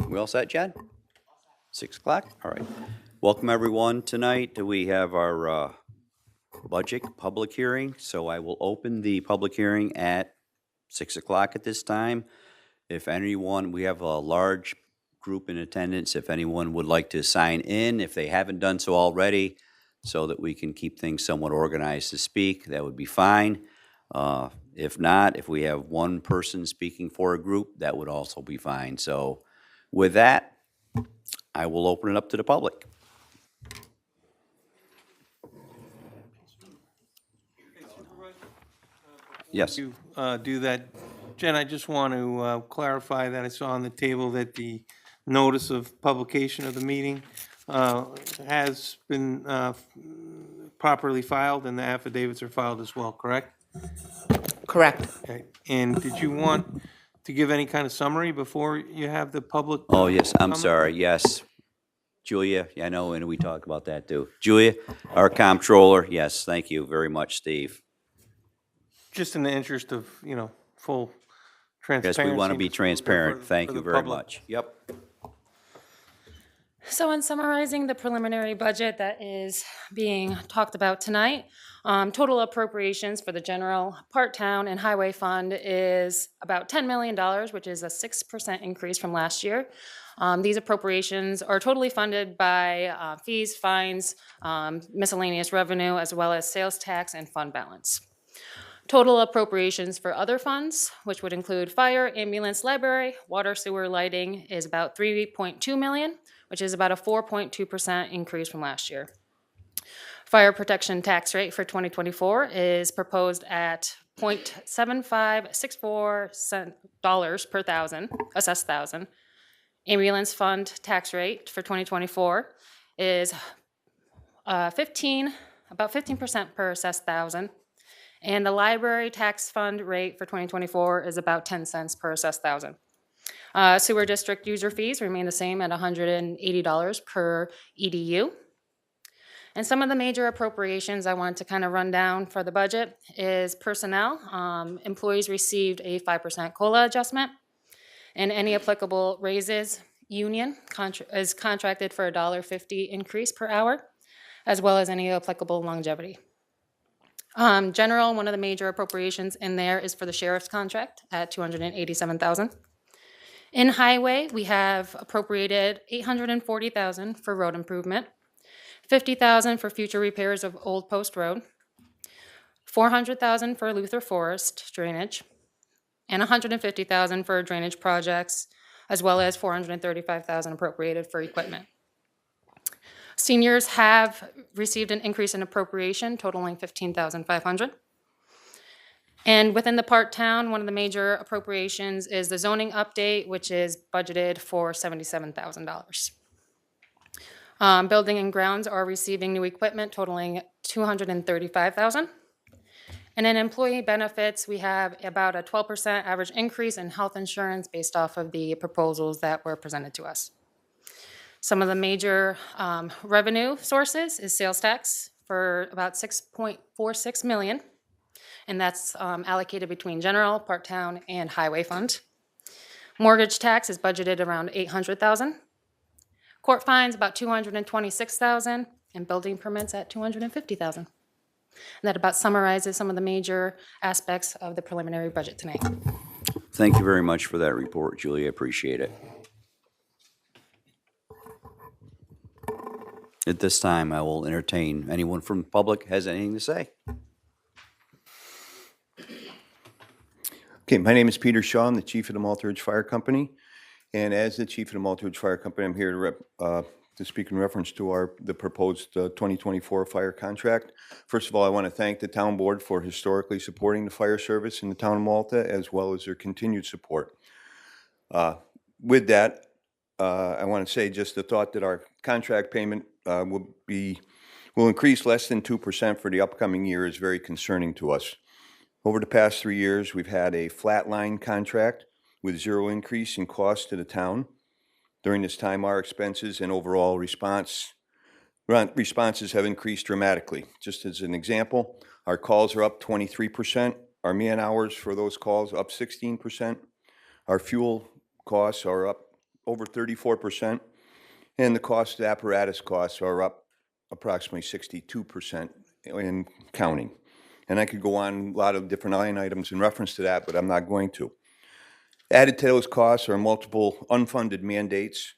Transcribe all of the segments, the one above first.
We all set, Jen? 6 o'clock? All right. Welcome, everyone. Tonight, we have our budget public hearing, so I will open the public hearing at 6 o'clock at this time. If anyone, we have a large group in attendance, if anyone would like to sign in, if they haven't done so already, so that we can keep things somewhat organized to speak, that would be fine. If not, if we have one person speaking for a group, that would also be fine. So with that, I will open it up to the public. Yes. You do that. Jen, I just want to clarify that I saw on the table that the notice of publication of the meeting has been properly filed and the affidavits are filed as well, correct? Correct. Okay. And did you want to give any kind of summary before you have the public? Oh, yes, I'm comment? sorry, yes. Julia, yeah, I know, and we talked about that too. Julia, our comptroller, yes, thank you very much, Steve. Just in the interest of, full Yes, transparency. we want to be transparent, thank for you the very public. much. Yep. So in summarizing the preliminary budget that is being talked about tonight, total appropriations for the general, part town, and highway fund is about $10 million, which is a 6% increase from last year. These appropriations are totally funded by fees, fines, miscellaneous revenue, as well as sales tax and fund balance. Total appropriations for other funds, which would include fire, ambulance, library, water, sewer, lighting, is about $3.2 million, which is about a 4.2% increase from last year. Fire protection tax rate for 2024 is proposed at $0.7564 per thousand, assessed thousand. Ambulance fund tax rate for 2024 is about 15% per assessed thousand. And the library tax fund rate for 2024 is about 10 cents per assessed thousand. Sewer district user fees remain the same at $180 per EDU. And some of the major appropriations I wanted to kind of run down for the budget is personnel. Employees received a 5% COLA adjustment, and any applicable raises. Union is contracted for a $1.50 increase per hour, as well as any applicable longevity. General, one of the major appropriations in there is for the sheriff's contract at $287,000. In highway, we have appropriated $840,000 for road improvement, $50,000 for future repairs of Old Post Road, $400,000 for Luther Forest drainage, and $150,000 for drainage projects, as well as $435,000 appropriated for equipment. Seniors have received an increase in appropriation totaling $15,500. And within the part town, one of the major appropriations is the zoning update, which is budgeted for $77,000. Building and grounds are receiving new equipment totaling $235,000. And in employee benefits, we have about a 12% average increase in health insurance based off of the proposals that were presented to us. Some of the major revenue sources is sales tax for about $6.46 million, and that's allocated between general, part town, and highway fund. Mortgage tax is budgeted around $800,000. Court fines about $226,000, and building permits at $250,000. And that about summarizes some of the major aspects of the preliminary budget tonight. Thank you very much for that report, Julia, appreciate it. At this time, I will entertain anyone from the public has anything to say. Okay, my name is Peter Shaw. I'm the chief of the Malta Ridge Fire Company. And as the chief of the Malta Ridge Fire Company, I'm here to speak in reference to the proposed 2024 fire contract. First of all, I want to thank the town board for historically supporting the fire service in the town of Malta, as well as their continued support. With that, I want to say just the thought that our contract payment will increase less than 2% for the upcoming year is very concerning to us. Over the past 3 years, we've had a flatline contract with zero increase in cost to the town. During this time, our expenses and overall responses have increased dramatically. Just as an example, our calls are up 23%, our man hours for those calls up 16%, our fuel costs are up over 34%, and the cost of apparatus costs are up approximately 62% in counting. And I could go on a lot of different line items in reference to that, but I'm not going to. Added to those costs are multiple unfunded mandates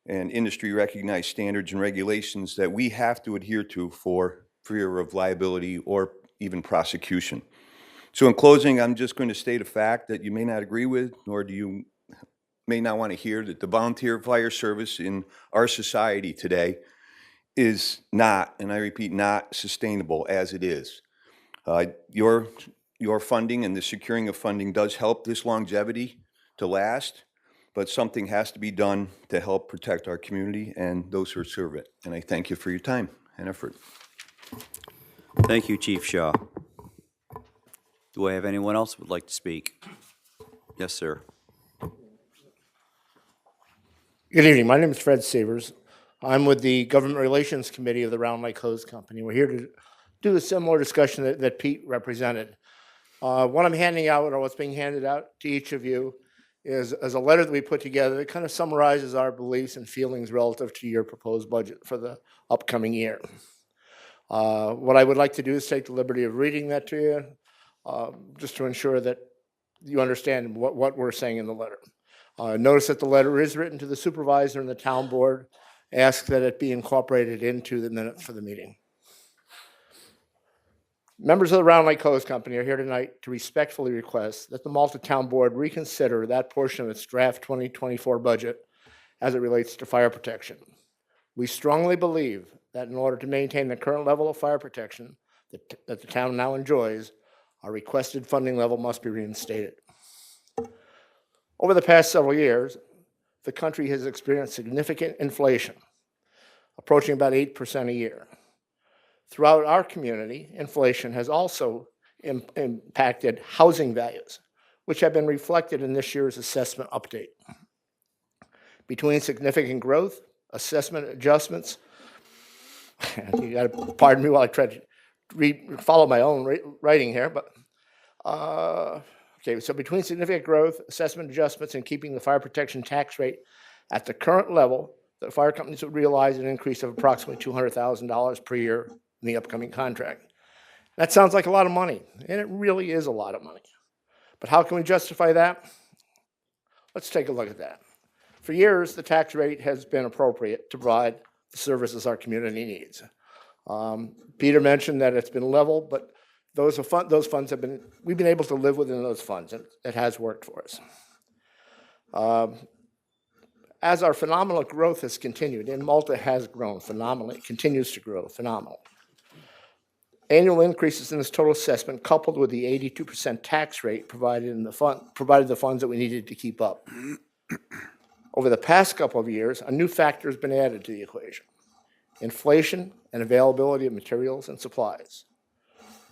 and industry-recognized standards and regulations that we have to adhere to for fear of liability or even prosecution. So in closing, I'm just going to state a fact that you may not agree with, nor do you may not want to hear, that the volunteer fire service in our society today is not, and I repeat, not sustainable as it is. Your funding and the securing of funding does help this longevity to last, but something has to be done to help protect our community and those who serve it. And I thank you for your time and effort. Thank you, Chief Shaw. Do I have anyone else who would like to speak? Yes, sir. Good evening. My name is Fred Savers. I'm with the Government Relations Committee of the Round Lake Hose Company. We're here to do a similar discussion that Pete represented. What I'm handing out, or what's being handed out to each of you, is a letter that we put together that kind of summarizes our beliefs and feelings relative to your proposed budget for the upcoming year. What I would like to do is take the liberty of reading that to you, just to ensure that you understand what we're saying in the letter. Notice that the letter is written to the supervisor and the town board. Ask that it be incorporated into the minutes for the meeting. Members of the Round Lake Hose Company are here tonight to respectfully request that the Malta Town Board reconsider that portion of its draft 2024 budget as it relates to fire protection. We strongly believe that in order to maintain the current level of fire protection that the town now enjoys, our requested funding level must be reinstated. Over the past several years, the country has experienced significant inflation, approaching about 8% a year. Throughout our community, inflation has also impacted housing values, which have been reflected in this year's assessment update. Between significant growth, assessment adjustments, you got to pardon me while I try to follow my own writing here, but okay, so between significant growth, assessment adjustments, and keeping the fire protection tax rate at the current level, the fire companies would realize an increase of approximately $200,000 per year in the upcoming contract. That sounds like a lot of money, and it really is a lot of money. But how can we justify that? Let's take a look at that. For years, the tax rate has been appropriate to provide the services our community needs. Peter mentioned that it's been level, but those funds have been, we've been able to live within those funds, and it has worked for us. As our phenomenal growth has continued, and Malta has grown phenomenally, continues to grow phenomenally. Annual increases in this total assessment, coupled with the 82% tax rate provided the funds that we needed to keep up. Over the past couple of years, a new factor has been added to the equation: inflation and availability of materials and supplies.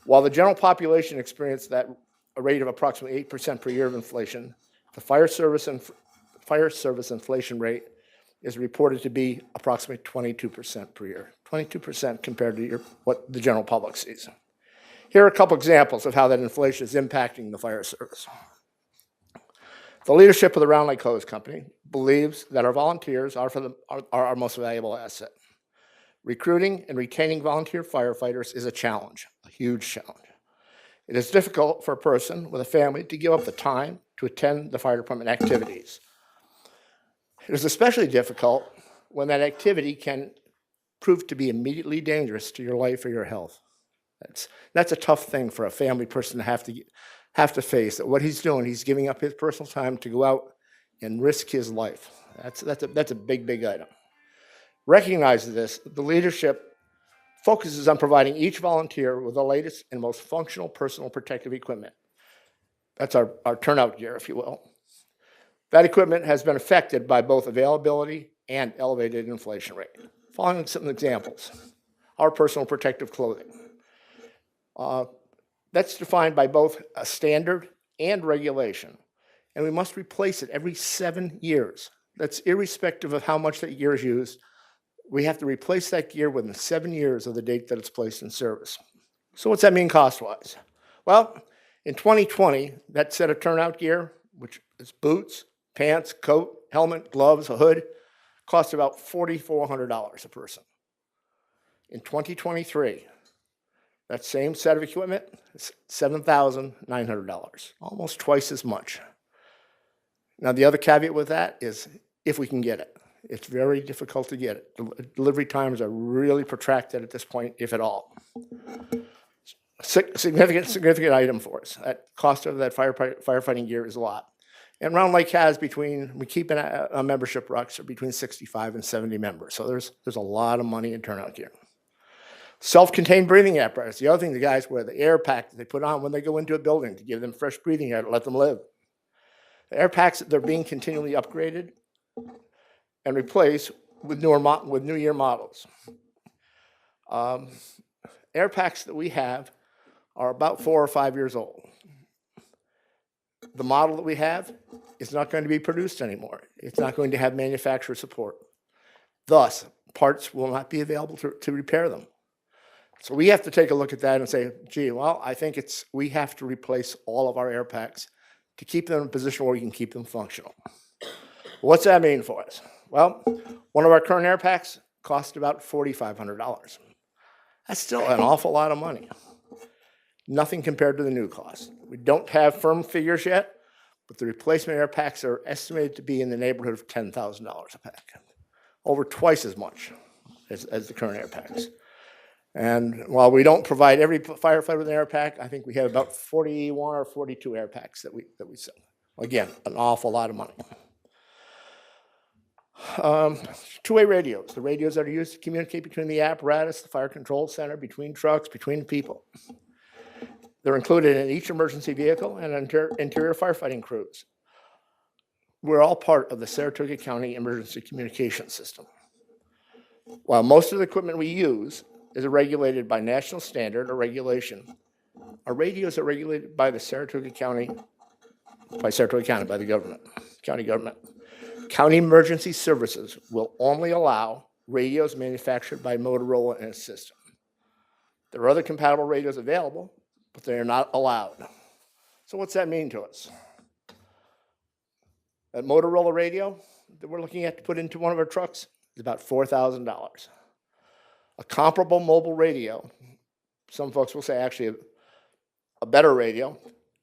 While the general population experienced a rate of approximately 8% per year of inflation, the fire service inflation rate is reported to be approximately 22% per year, 22% compared to what the general public sees. Here are a couple examples of how that inflation is impacting the fire service. The leadership of the Round Lake Hose Company believes that our volunteers are our most valuable asset. Recruiting and retaining volunteer firefighters is a challenge, a huge challenge. It is difficult for a person with a family to give up the time to attend the fire department activities. It is especially difficult when that activity can prove to be immediately dangerous to your life or your health. That's a tough thing for a family person to have to face, that what he's doing, he's giving up his personal time to go out and risk his life. That's a big item. Recognizing this, the leadership focuses on providing each volunteer with the latest and most functional personal protective equipment. That's our turnout gear, if you will. That equipment has been affected by both availability and elevated inflation rate. Following some examples: our personal protective clothing. That's defined by both a standard and regulation, and we must replace it every 7 years. That's irrespective of how much that gear is used. We have to replace that gear within 7 years of the date that it's placed in service. So what's that mean cost-wise? Well, in 2020, that set of turnout gear, which is boots, pants, coat, helmet, gloves, a hood, cost about $4,400 a person. In 2023, that same set of equipment is $7,900, almost twice as much. Now, the other caveat with that is if we can get it. It's very difficult to get it. Delivery times are really protracted at this point, if at all. Significant item for us. That cost of that firefighting gear is a lot. And Round Lake has we keep a membership rocks between 65 and 70 members. So there's a lot of money in turnout gear. Self-contained breathing apparatus. The other thing the guys wear, the air pack that they put on when they go into a building to give them fresh breathing air to let them live. The air packs, they're being continually upgraded and replaced with new year models. Air packs that we have are about 4 or 5 years old. The model that we have is not going to be produced anymore. It's not going to have manufacturer support. Thus, parts will not be available to repair them. So we have to take a look at that and say, gee, well, I think we have to replace all of our air packs to keep them in a position where we can keep them functional. What's that mean for us? Well, one of our current air packs cost about $4,500. That's still an awful lot of money. Nothing compared to the new cost. We don't have firm figures yet, but the replacement air packs are estimated to be in the neighborhood of $10,000 a pack, over twice as much as the current air packs. And while we don't provide every firefighter with an air pack, I think we have about 41 or 42 air packs that we sell. Again, an awful lot of money. Two-way radios, the radios that are used to communicate between the apparatus, the fire control center, between trucks, between people. They're included in each emergency vehicle and interior firefighting crews. We're all part of the Saratoga County Emergency Communication System. While most of the equipment we use is regulated by national standard or regulation, our radios are regulated by the Saratoga County, by the government, county government. County Emergency Services will only allow radios manufactured by Motorola and its system. There are other compatible radios available, but they are not allowed. So what's that mean to us? That Motorola radio that we're looking at to put into one of our trucks is about $4,000. A comparable mobile radio, some folks will say actually a better radio,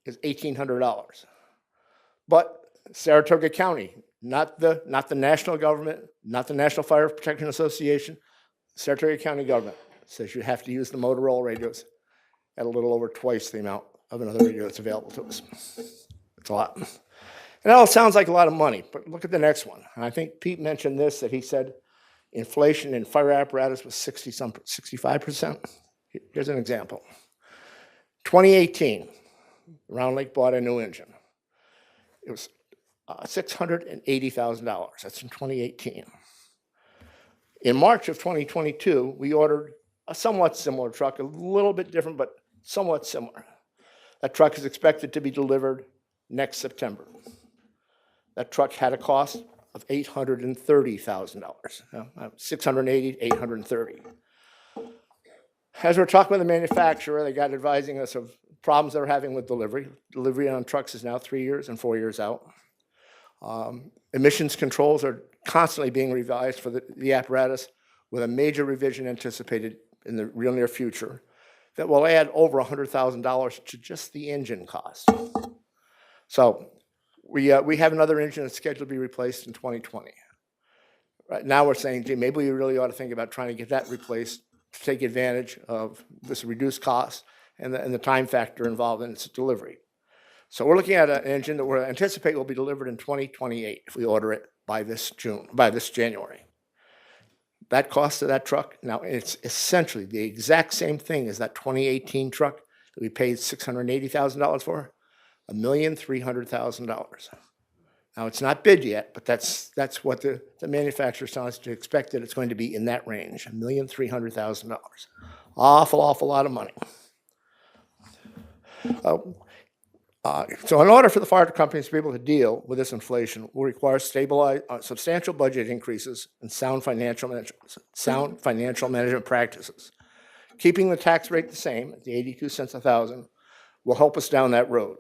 is $1,800. But Saratoga County, not the national government, not the National Fire Protection Association, Saratoga County government says you have to use the Motorola radios at a little over twice the amount of another radio that's available to us. It's a lot. And that all sounds like a lot of money, but look at the next one. And I think Pete mentioned this, that he said inflation in fire apparatus was 65%. Here's an example. 2018, Round Lake bought a new engine. It was $680,000. That's in 2018. In March of 2022, we ordered a somewhat similar truck, a little bit different, but somewhat similar. That truck is expected to be delivered next September. That truck had a cost of $830,000. $680,000, $830,000. As we're talking with the manufacturer, they got advising us of problems they're having with delivery. Delivery on trucks is now 3 years and 4 years out. Emissions controls are constantly being revised for the apparatus, with a major revision anticipated in the real near future that will add over $100,000 to just the engine cost. So we have another engine that's scheduled to be replaced in 2020. Right now we're saying, gee, maybe we really ought to think about trying to get that replaced to take advantage of this reduced cost and the time factor involved in its delivery. So we're looking at an engine that we anticipate will be delivered in 2028 if we order it by this January. That cost of that truck, now it's essentially the exact same thing as that 2018 truck that we paid $680,000 for, $1,300,000. Now it's not bid yet, but that's what the manufacturer tells us to expect that it's going to be in that range, $1,300,000. Awful lot of money. So in order for the fire companies to be able to deal with this inflation, will require substantial budget increases and sound financial management practices. Keeping the tax rate the same, at the 82 cents a thousand, will help us down that road.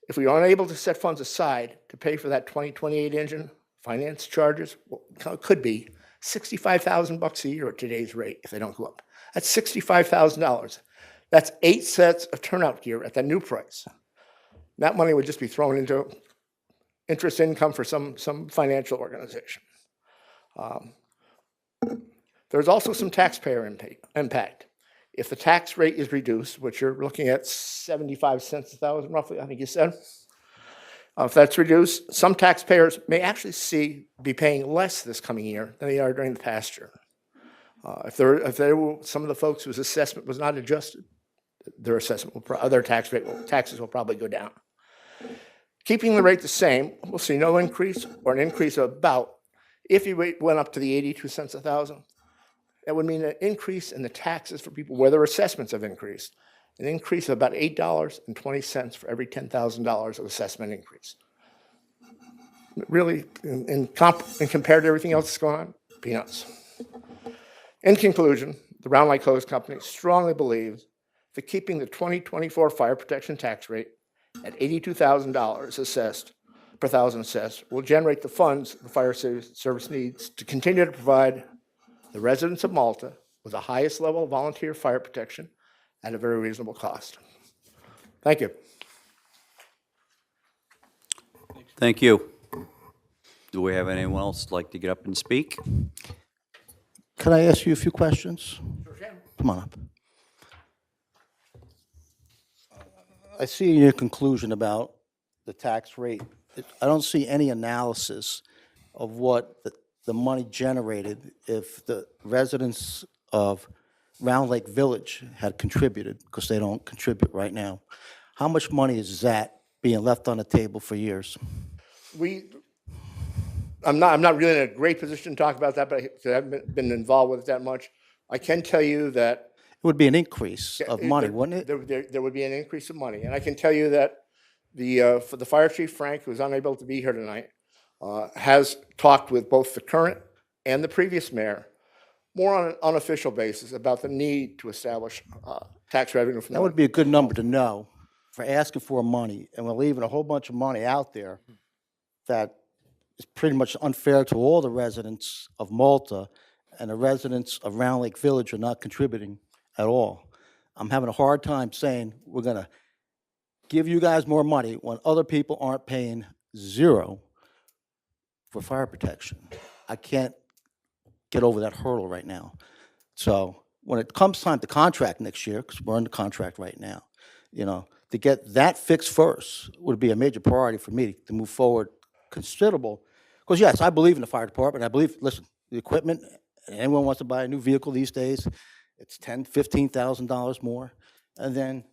If we aren't able to set funds aside to pay for that 2028 engine, finance charges could be $65,000 a year at today's rate if they don't go up. That's $65,000. That's 8 sets of turnout gear at that new price. That money would just be thrown into interest income for some financial organization. There's also some taxpayer impact. If the tax rate is reduced, which you're looking at 75 cents a thousand roughly, I think you said, if that's reduced, some taxpayers may actually be paying less this coming year than they are during the past year. If there were some of the folks whose assessment was not adjusted, their assessment their taxes will probably go down. Keeping the rate the same, we'll see no increase or an increase of about, if you went up to the 82 cents a thousand, that would mean an increase in the taxes for people where their assessments have increased, an increase of about $8.20 for every $10,000 of assessment increase. Really, compared to everything else that's going on, peanuts. In conclusion, the Round Lake Hose Company strongly believes that keeping the 2024 fire protection tax rate at $82,000 per thousand assessed will generate the funds the fire service needs to continue to provide the residents of Malta with the highest level of volunteer fire protection at a very reasonable cost. Thank you. Thank you. Do we have anyone else like to get up and speak? Can I ask you a few questions? Come on up. I see in your conclusion about the tax rate, I don't see any analysis of what the money generated if the residents of Round Lake Village had contributed, because they don't contribute right now. How much money is that being left on the table for years? I'm not really in a great position to talk about that, but I haven't been involved with it that much. I can tell you that It would be an increase of money, wouldn't it? there would be an increase of money. And I can tell you that for the fire chief, Frank, who's unable to be here tonight, has talked with both the current and the previous mayor, more on an unofficial basis, about the need to establish tax revenue from That would be a good number to know for asking for money, and we're leaving a whole bunch of money out there that is pretty much unfair to all the residents of Malta, and the residents of Round Lake Village are not contributing at all. I'm having a hard time saying we're gonna give you guys more money when other people aren't paying zero for fire protection. I can't get over that hurdle right now. So when it comes time to contract next year, because we're under contract right now, to get that fixed first would be a major priority for me to move forward considerable. Because yes, I believe in the fire department. I believe, listen, the equipment, anyone wants to buy a new vehicle these days, it's $10,000, $15,000 more. And then,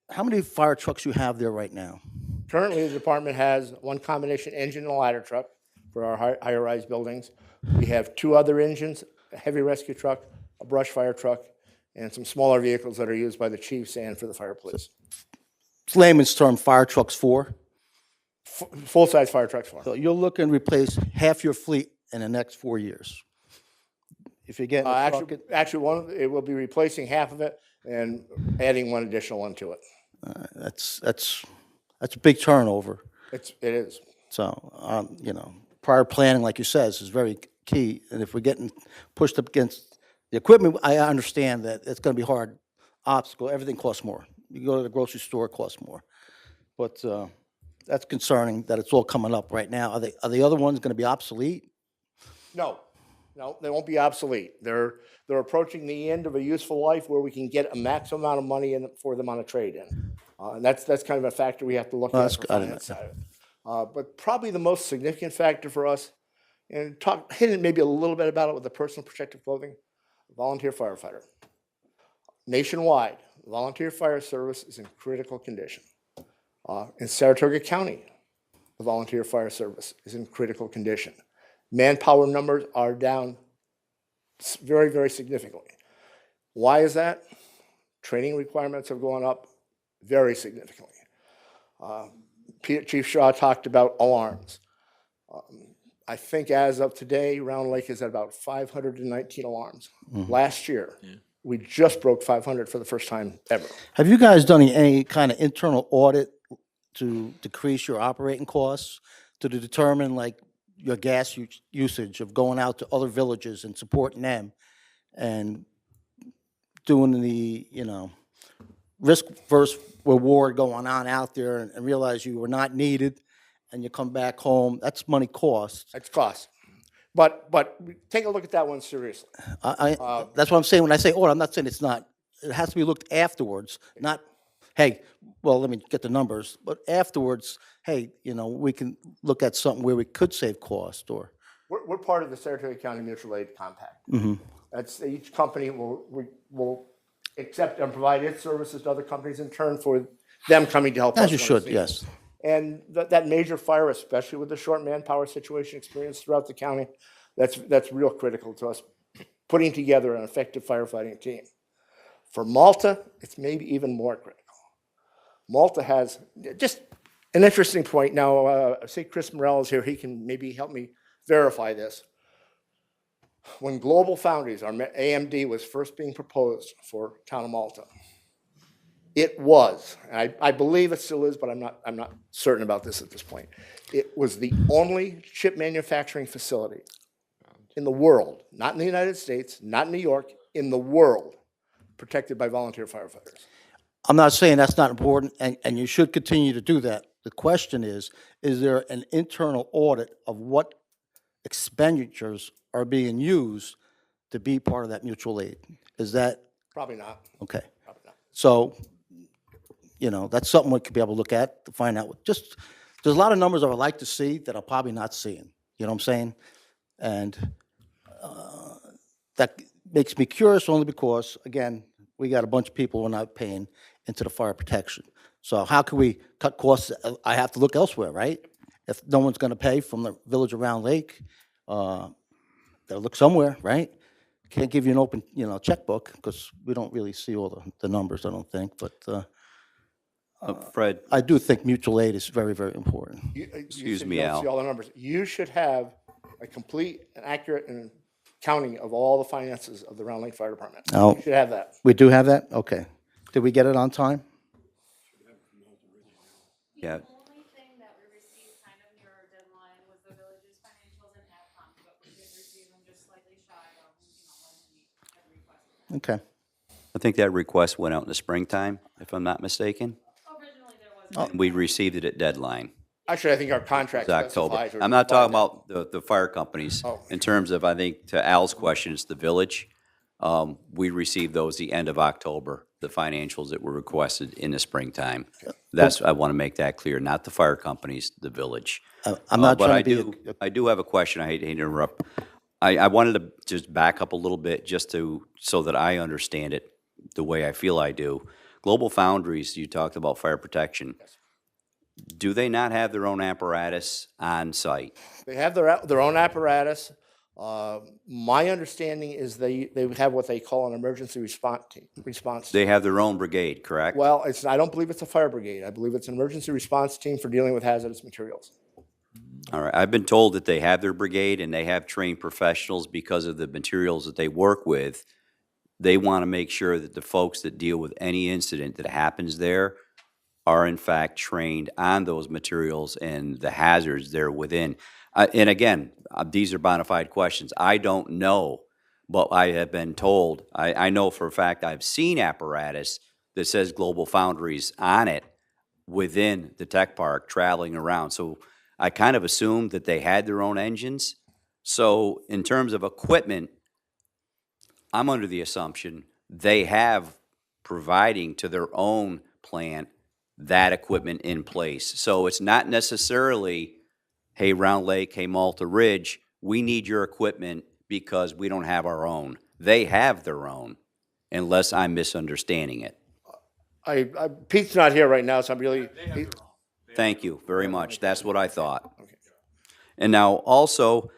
how many fire trucks you have there right now? Currently, the department has one combination engine and a ladder truck for our higher-rise buildings. We have 2 other engines, a heavy rescue truck, a brush fire truck, and some smaller vehicles that are used by the chiefs and for the fire police. Layman's term, fire trucks 4. Full-size fire trucks for 'em. So you're looking to replace half your fleet in the next 4 years. If you're getting a truck, Actually, it will be replacing half of it and adding one additional one to it. that's a big turnover. It is. So, prior planning, like you says, is very key. And if we're getting pushed up against the equipment, I understand that it's going to be hard obstacle. Everything costs more. You go to the grocery store, it costs more. But that's concerning that it's all coming up right now. Are the other ones going to be obsolete? No, they won't be obsolete. They're approaching the end of a useful life where we can get a maximum amount of money in for them on a trade-in. And that's kind of a factor we have to look at for finance side. But probably the most significant factor for us, and hit maybe a little bit about it with the personal protective clothing, volunteer firefighter. Nationwide, volunteer fire service is in critical condition. In Saratoga County, the volunteer fire service is in critical condition. Manpower numbers are down very, very significantly. Why is that? Training requirements have gone up very significantly. Chief Shaw talked about alarms. I think as of today, Round Lake is at about 519 alarms. Last year, We just broke 500 for the first time ever. Have you guys done any kind of internal audit to decrease your operating costs, to determine like your gas usage of going out to other villages and supporting them and doing the, risk versus reward going on out there and realize you were not needed and you come back home? That's money cost. It's cost. But take a look at that one seriously. That's what I'm saying when I say audit. I'm not saying it's not. It has to be looked afterwards, not, hey, well, let me get the numbers, but afterwards, hey, we can look at something where we could save cost or. We're part of the Saratoga County Mutual Aid Compact. That's, each company will accept and provide its services to other companies in turn for them coming to help us. As you when should, it's yes. needed. And that major fire, especially with the short manpower situation experienced throughout the county, that's real critical to us putting together an effective firefighting team. For Malta, it's maybe even more critical. Malta has just an interesting point. Now, I see Chris Morel is here. He can maybe help me verify this. When Global Foundries, our AMD, was first being proposed for town of Malta, it was, and I believe it still is, but I'm not certain about this at this point. It was the only chip manufacturing facility in the world, not in the United States, not in New York, in the world, protected by volunteer firefighters. I'm not saying that's not important, and you should continue to do that. The question is there an internal audit of what expenditures are being used to be part of that mutual aid? Is that, Probably not. okay. Probably not. So, that's something we could be able to look at to find out. Just, there's a lot of numbers I would like to see that I'm probably not seeing. You know what I'm saying? And that makes me curious only because, again, we got a bunch of people who are not paying into the fire protection. So how can we cut costs? I have to look elsewhere, right? If no one's going to pay from the village of Round Lake, they'll look somewhere, right? Can't give you an open, checkbook because we don't really see all the numbers, I don't think. But Fred, I do think mutual aid is very, very important. Excuse said me, you don't Al. see all the numbers. You should have a complete and accurate and counting of all the finances of the Round Lake Fire Department. Oh. You should have that. We do have that? Okay. Did we get it on time? yeah, Only thing that we received kind of near our deadline was the village's financials and AdCom, but we did receive them just slightly shy of, when we had requested. Okay. I think that request went out in the springtime, if I'm not mistaken. Originally, there was. We received it at deadline. Actually, I think our contract It's October. specifies. or I'm not talking requires about the fire companies. Oh. In terms of, I think, to Al's question, it's the village. We received those the end of October, the financials that were requested in the springtime. That's, I want to make that clear, not the fire companies, the village. I'm not But trying to be. I do have a question. I hate to interrupt. I wanted to just back up a little bit just so that I understand it the way I feel I do. Global Foundries, you talked about fire protection. Do they not have their own apparatus on site? They have their own apparatus. My understanding is they have what they call an emergency response team. They have their own brigade, correct? Well, I don't believe it's a fire brigade. I believe it's an emergency response team for dealing with hazardous materials. All right, I've been told that they have their brigade and they have trained professionals because of the materials that they work with. They want to make sure that the folks that deal with any incident that happens there are in fact trained on those materials and the hazards they're within. And again, these are bona fide questions. I don't know, but I have been told, I know for a fact I've seen apparatus that says Global Foundries on it within the tech park traveling around. So I kind of assumed that they had their own engines. So in terms of equipment, I'm under the assumption they have providing to their own plant that equipment in place. So it's not necessarily, hey, Round Lake, hey, Malta Ridge, we need your equipment because we don't have our own. They have their own, unless I'm misunderstanding it. Pete's not here right now, so I'm really. Thank you very much. That's what I thought. And now also,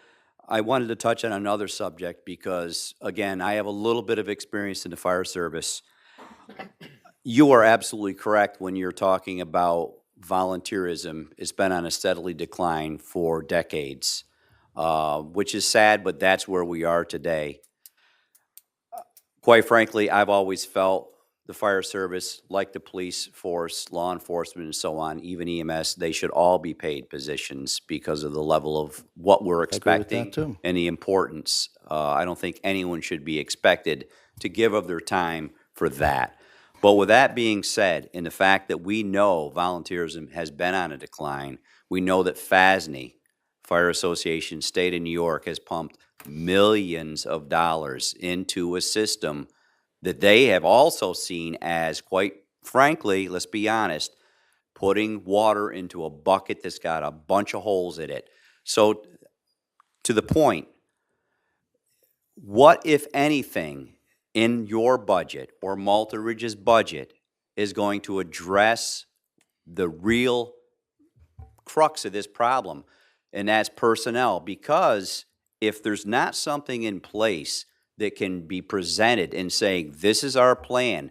I wanted to touch on another subject because, again, I have a little bit of experience in the fire service. You are absolutely correct when you're talking about volunteerism. It's been on a steadily decline for decades, which is sad, but that's where we are today. quite frankly, I've always felt the fire service, like the police force, law enforcement, and so on, even EMS, they should all be paid positions because of the level of what we're agree with that, expecting too. and the importance. I don't think anyone should be expected to give of their time for that. But with that being said, and the fact that we know volunteerism has been on a decline, we know that FASNY, Fire Association, State of New York, has pumped millions of dollars into a system that they have also seen as, quite frankly, let's be honest, putting water into a bucket that's got a bunch of holes in it. So, to the point, what, if anything, in your budget or Malta Ridge's budget is going to address the real crux of this problem, and that's personnel? Because if there's not something in place that can be presented and saying, this is our plan,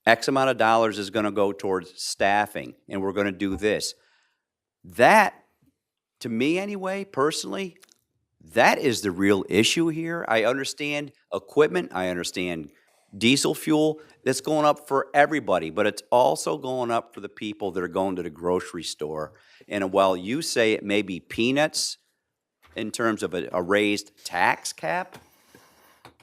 X amount of dollars is going to go towards staffing, and we're going to do this. That, to me anyway, personally, that is the real issue here. I understand equipment, I understand diesel fuel, that's going up for everybody, but it's also going up for the people that are going to the grocery store. And while you say it may be peanuts in terms of a raised tax cap,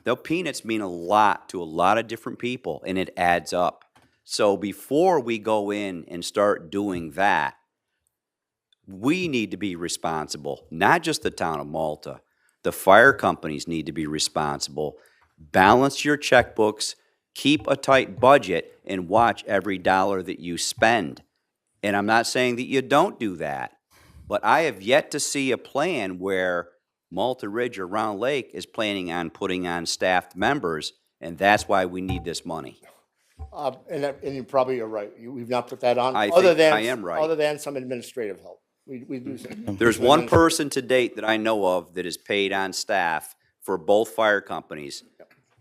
those peanuts mean a lot to a lot of different people, and it adds up. So before we go in and start doing that, we need to be responsible, not just the town of Malta. The fire companies need to be responsible. Balance your checkbooks, keep a tight budget, and watch every dollar that you spend. And I'm not saying that you don't do that, but I have yet to see a plan where Malta Ridge or Round Lake is planning on putting on staffed members, and that's why we need this money. And you probably are right. We've not put that on. I other think than I am right. Other than some administrative help. We do say. There's one person to date that I know of that is paid on staff for both fire companies.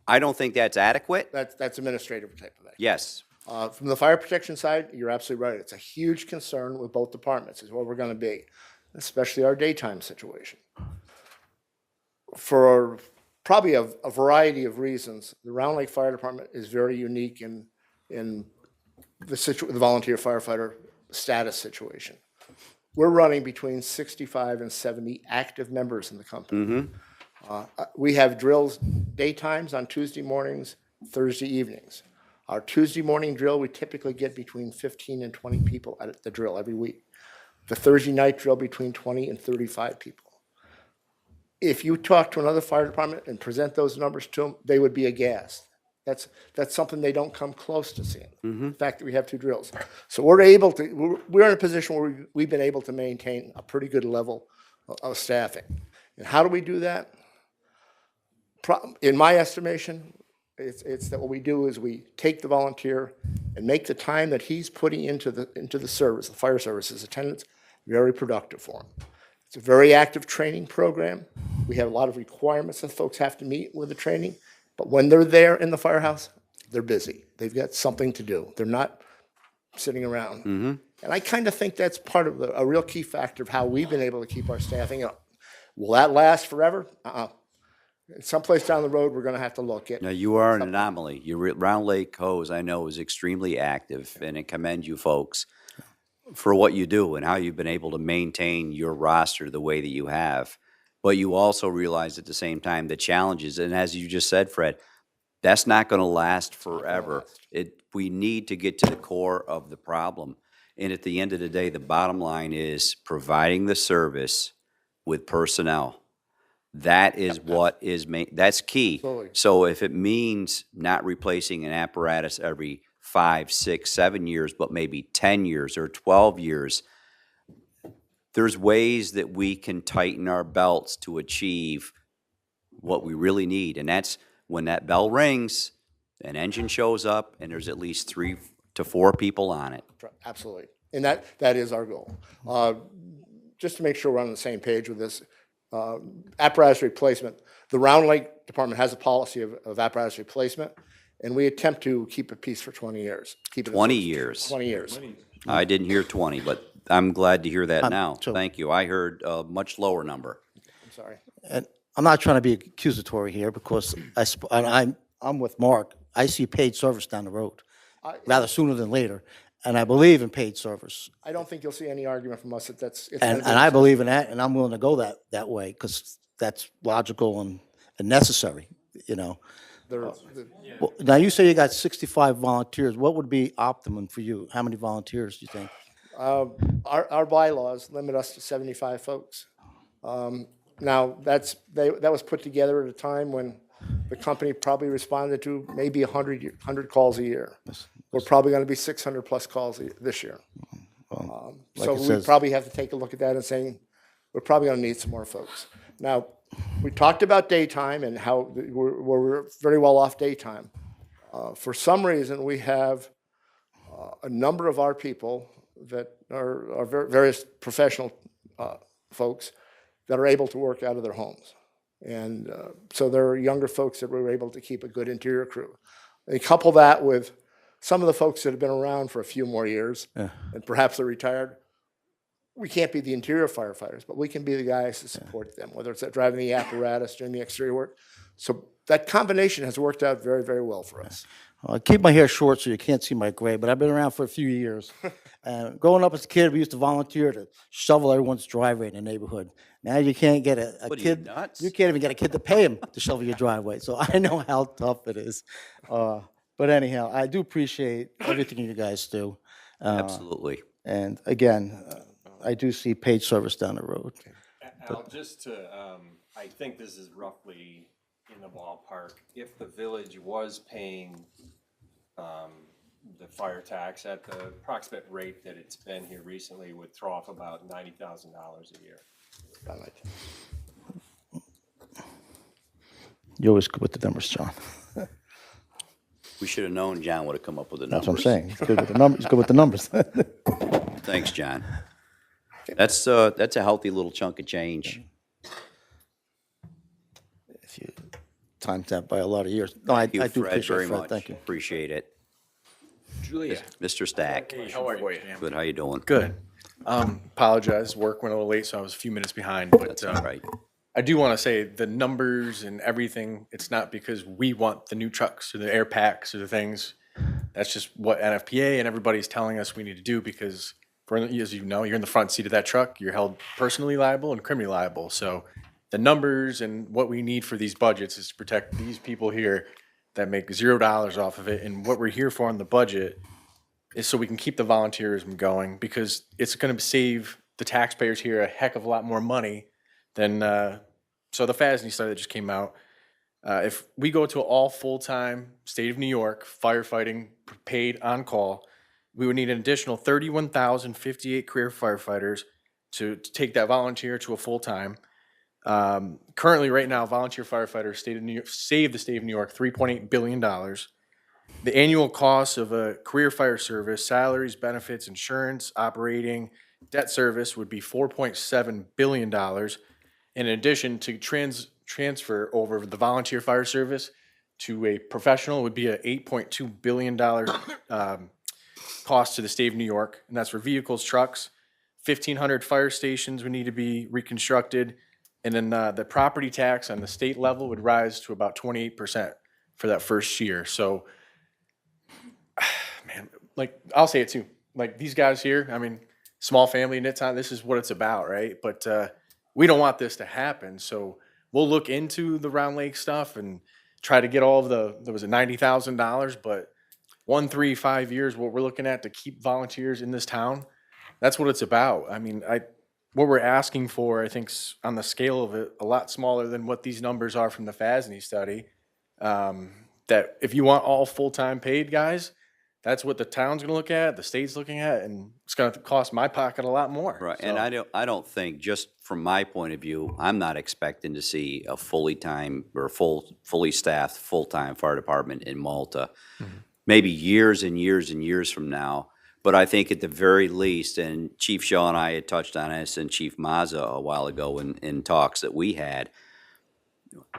I don't think that's adequate. That's administrative type of thing. Yes. From the fire protection side, you're absolutely right. It's a huge concern with both departments, is what we're gonna be, especially our daytime situation. For probably a variety of reasons, the Round Lake Fire Department is very unique in the volunteer firefighter status situation. We're running between 65 and 70 active members in the company. We have drills daytimes on Tuesday mornings, Thursday evenings. Our Tuesday morning drill, we typically get between 15 and 20 people at the drill every week. The Thursday night drill, between 20 and 35 people. If you talk to another fire department and present those numbers to them, they would be aghast. That's something they don't come close to seeing, the fact that we have two drills. So we're in a position where we've been able to maintain a pretty good level of staffing. And how do we do that? In my estimation, it's that what we do is we take the volunteer and make the time that he's putting into the service, the fire services attendance, very productive for him. It's a very active training program. We have a lot of requirements that folks have to meet with the training, but when they're there in the firehouse, they're busy. They've got something to do. They're not sitting around. And I kind of think that's part of a real key factor of how we've been able to keep our staffing up. Will that last forever? Someplace down the road, we're gonna have to look at. Now, you are an anomaly. Your Round Lake Hose, I know, is extremely active, and I commend you folks for what you do and how you've been able to maintain your roster the way that you have. But you also realize at the same time the challenges, and as you just said, Fred, that's not going to last forever. We need to get to the core of the problem. And at the end of the day, the bottom line is providing the service with personnel. That is what is that's key. Absolutely. So if it means not replacing an apparatus every 5, 6, 7 years, but maybe 10 years or 12 years, there's ways that we can tighten our belts to achieve what we really need. And that's when that bell rings, an engine shows up, and there's at least 3 to 4 people on it. Absolutely. And that is our goal. Just to make sure we're on the same page with this, apparatus replacement, the Round Lake Department has a policy of apparatus replacement, and we attempt to keep it peace for 20 years. Keep it 20 years. 20 years. I didn't hear 20, but I'm glad to hear that now. so- Thank you. I heard a much lower number. I'm sorry. And I'm not trying to be accusatory here because I'm with Mark. I see paid service down the road, I- rather sooner than later. And I believe in paid service. I don't think you'll see any argument from us that it's. And I believe in that, and I'm willing to go that way, because that's logical and necessary, you know. Well, now, you say you got 65 volunteers. What would be optimum for you? How many volunteers do you think? Our bylaws limit us to 75 folks. Now, that was put together at a time when the company probably responded to maybe 100 calls a year. We're probably going to be 600 plus calls this year. Like So it we says- probably have to take a look at that and saying, we're probably going to need some more folks. Now, we talked about daytime and how we're very well off daytime. For some reason, we have a number of our people that are various professional folks that are able to work out of their homes. And so there are younger folks that were able to keep a good interior crew. They couple that with some of the folks that have been around for a few more years, and perhaps they're retired. We can't be the interior firefighters, but we can be the guys to support them, whether it's driving the apparatus, doing the exterior work. So that combination has worked out very, very well for us. I keep my hair short so you can't see my gray, but I've been around for a few years. Growing up as a kid, we used to volunteer to shovel everyone's driveway in the neighborhood. Now you can't get a What are you, kid, nuts? you can't even get a kid to pay him to shovel your driveway. So I know how tough it is. But anyhow, I do appreciate everything you guys do. Absolutely. And again, I do see paid service down the road. Al, just to, I think this is roughly in the ballpark. If the village was paying the fire tax at the approximate rate that it's been here recently, would throw off about $90,000 a year. You're always good with the numbers, John. We should have known John would have come up with the That's numbers. what I'm saying. He's good with the numbers. He's good with the numbers. Thanks, John. That's a healthy little chunk of change. If you times that by a lot of years. No, I Thank you, do Fred, appreciate very it, Fred. much. Thank you. Appreciate it. Julia. Mr. Stack, How are you? good, how you doing? Good. Apologize, work went a little late, so I was a few minutes behind, but That's all right. I do want to say the numbers and everything, it's not because we want the new trucks or the air packs or the things. That's just what NFPA and everybody's telling us we need to do because, as you know, you're in the front seat of that truck, you're held personally liable and criminally liable. So the numbers and what we need for these budgets is to protect these people here that make $0 off of it. And what we're here for in the budget is so we can keep the volunteerism going because it's going to save the taxpayers here a heck of a lot more money than, so the FASNY study that just came out, if we go to all full-time state of New York firefighting paid on call, we would need an additional 31,058 career firefighters to take that volunteer to a full-time. Currently, right now, volunteer firefighters save the state of New York $3.8 billion. The annual cost of a career fire service, salaries, benefits, insurance, operating, debt service would be $4.7 billion. In addition to transfer over the volunteer fire service to a professional would be a $8.2 billion cost to the state of New York. And that's for vehicles, trucks, 1,500 fire stations would need to be reconstructed. And then the property tax on the state level would rise to about 28% for that first year. So, man, like, I'll say it too. Like, these guys here, I mean, small family knit time, this is what it's about, right? But we don't want this to happen. So we'll look into the Round Lake stuff and try to get all of there was a $90,000, but 1, 3, 5 years, what we're looking at to keep volunteers in this town, that's what it's about. I mean, what we're asking for, I think, on the scale of it, a lot smaller than what these numbers are from the FASNY study. That if you want all full-time paid guys, that's what the town's going to look at, the state's looking at, and it's going to cost my pocket a lot more. Right, So- and I don't think, just from my point of view, I'm not expecting to see a fully staffed, full-time fire department in Malta. Maybe years and years and years from now, but I think at the very least, and Chief Shaw and I had touched on this, and Chief Mazza a while ago in talks that we had,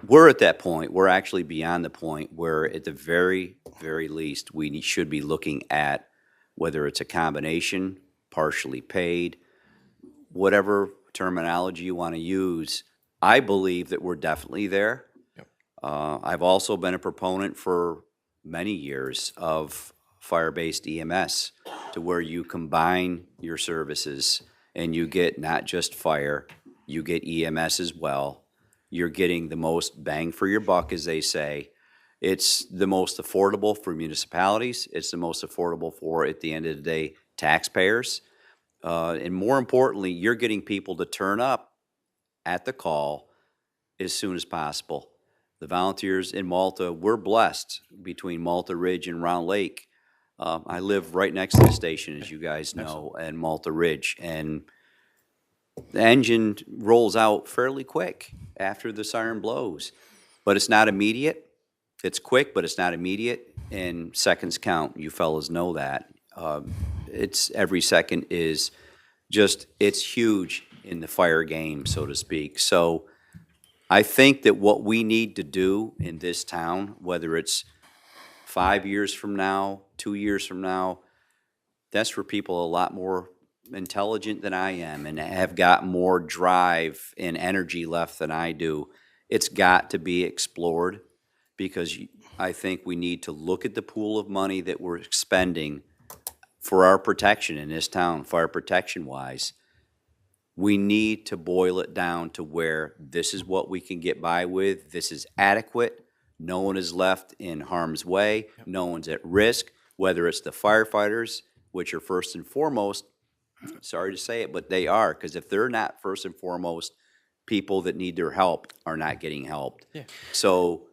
we're at that point, we're actually beyond the point where at the very, very least, we should be looking at whether it's a combination, partially paid, whatever terminology you want to use. I believe that we're definitely there. I've also been a proponent for many years of fire-based EMS, to where you combine your services and you get not just fire, you get EMS as well. You're getting the most bang for your buck, as they say. It's the most affordable for municipalities. It's the most affordable for, at the end of the day, taxpayers. And more importantly, you're getting people to turn up at the call as soon as possible. The volunteers in Malta, we're blessed between Malta Ridge and Round Lake. I live right next to the station, as you guys know, and Malta Ridge, and the engine rolls out fairly quick after the siren blows. But it's not immediate. It's quick, but it's not immediate, and seconds count. You fellas know that. It's every second is just, it's huge in the fire game, so to speak. So I think that what we need to do in this town, whether it's 5 years from now, 2 years from now, that's for people a lot more intelligent than I am and have got more drive and energy left than I do. It's got to be explored, because I think we need to look at the pool of money that we're expending for our protection in this town, fire protection wise. We need to boil it down to where this is what we can get by with. This is adequate. No one is left in harm's way. No one's at risk, whether it's the firefighters, which are first and foremost, sorry to say it, but they are, because if they're not first and foremost, people that need their help are not getting helped. Yeah. So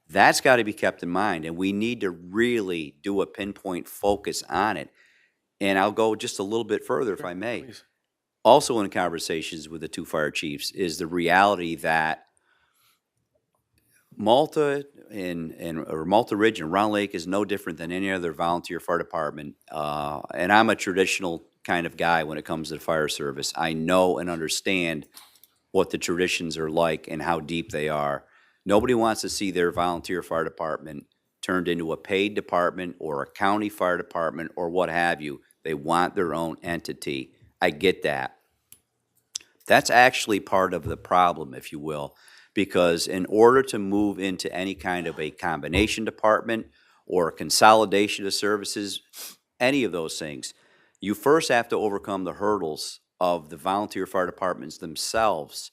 that's got to be kept in mind, and we need to really do a pinpoint focus on it. And I'll go just a little bit further, if I may. Please. Also in conversations with the two fire chiefs is the reality that Malta or Malta Ridge and Round Lake is no different than any other volunteer fire department. And I'm a traditional kind of guy when it comes to the fire service. I know and understand what the traditions are like and how deep they are. Nobody wants to see their volunteer fire department turned into a paid department or a county fire department or what have you. They want their own entity. I get that. That's actually part of the problem, if you will, because in order to move into any kind of a combination department or a consolidation of services, any of those things, you first have to overcome the hurdles of the volunteer fire departments themselves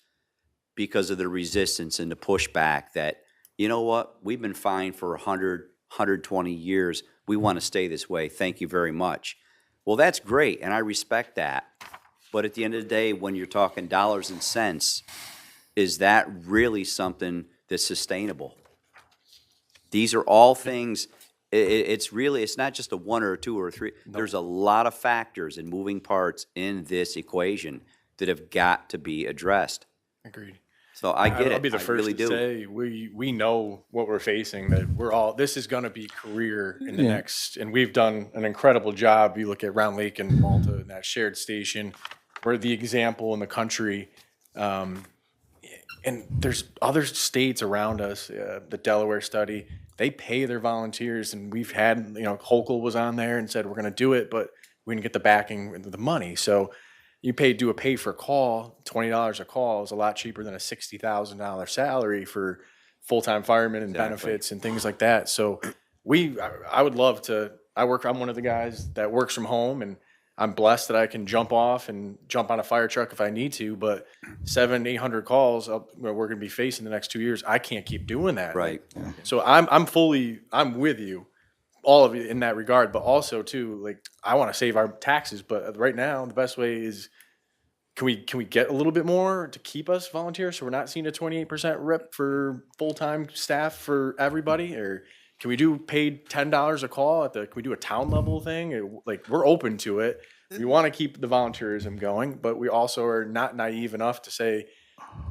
because of the resistance and the pushback that, you know what, we've been fine for 100, 120 years. We want to stay this way. Thank you very much. Well, that's great, and I respect that. But at the end of the day, when you're talking dollars and cents, is that really something that's sustainable? These are all things, it's really, it's not just a one or a two or a three. There's a lot of factors and moving parts in this equation that have got to be addressed. Agreed. So I get it. I'll be the I first really to do. say we know what we're facing, that we're all, this is going to be career in the next, and we've done an incredible job. You look at Round Lake and Malta and that shared station, we're the example in the country. And there's other states around us, the Delaware study, they pay their volunteers, and we've had, Hochul was on there and said, we're going to do it, but we didn't get the backing, the money. So you do a pay for call, $20 a call is a lot cheaper than a $60,000 salary for full-time firemen and benefits and things like that. So I would love to, I'm one of the guys that works from home, and I'm blessed that I can jump off and jump on a fire truck if I need to, but 700-800 calls we're going to be facing the next 2 years. I can't keep doing that. Right. So I'm with you, all of you in that regard, but also too, like, I want to save our taxes, but right now the best way is, can we get a little bit more to keep us volunteers so we're not seeing a 28% rip for full-time staff for everybody? Or can we do paid $10 a call can we do a town level thing? Like, we're open to it. We want to keep the volunteerism going, but we also are not naive enough to say,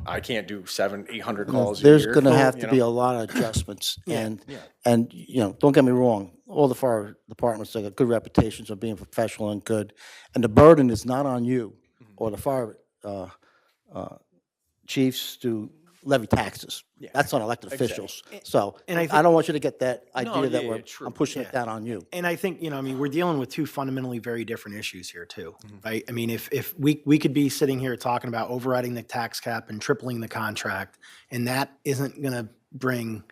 I can't do 700-800 calls a year. There's going to have to be a lot of adjustments. And don't get me wrong, all the fire departments have good reputations of being professional and good. And the burden is not on you or the fire chiefs to levy taxes. That's on elected officials. So And I I think- don't want you to get that idea that yeah, true. I'm pushing it down on you. And I think, we're dealing with two fundamentally very different issues here too, right? I mean, if we could be sitting here talking about overriding the tax cap and tripling the contract, and that isn't going to bring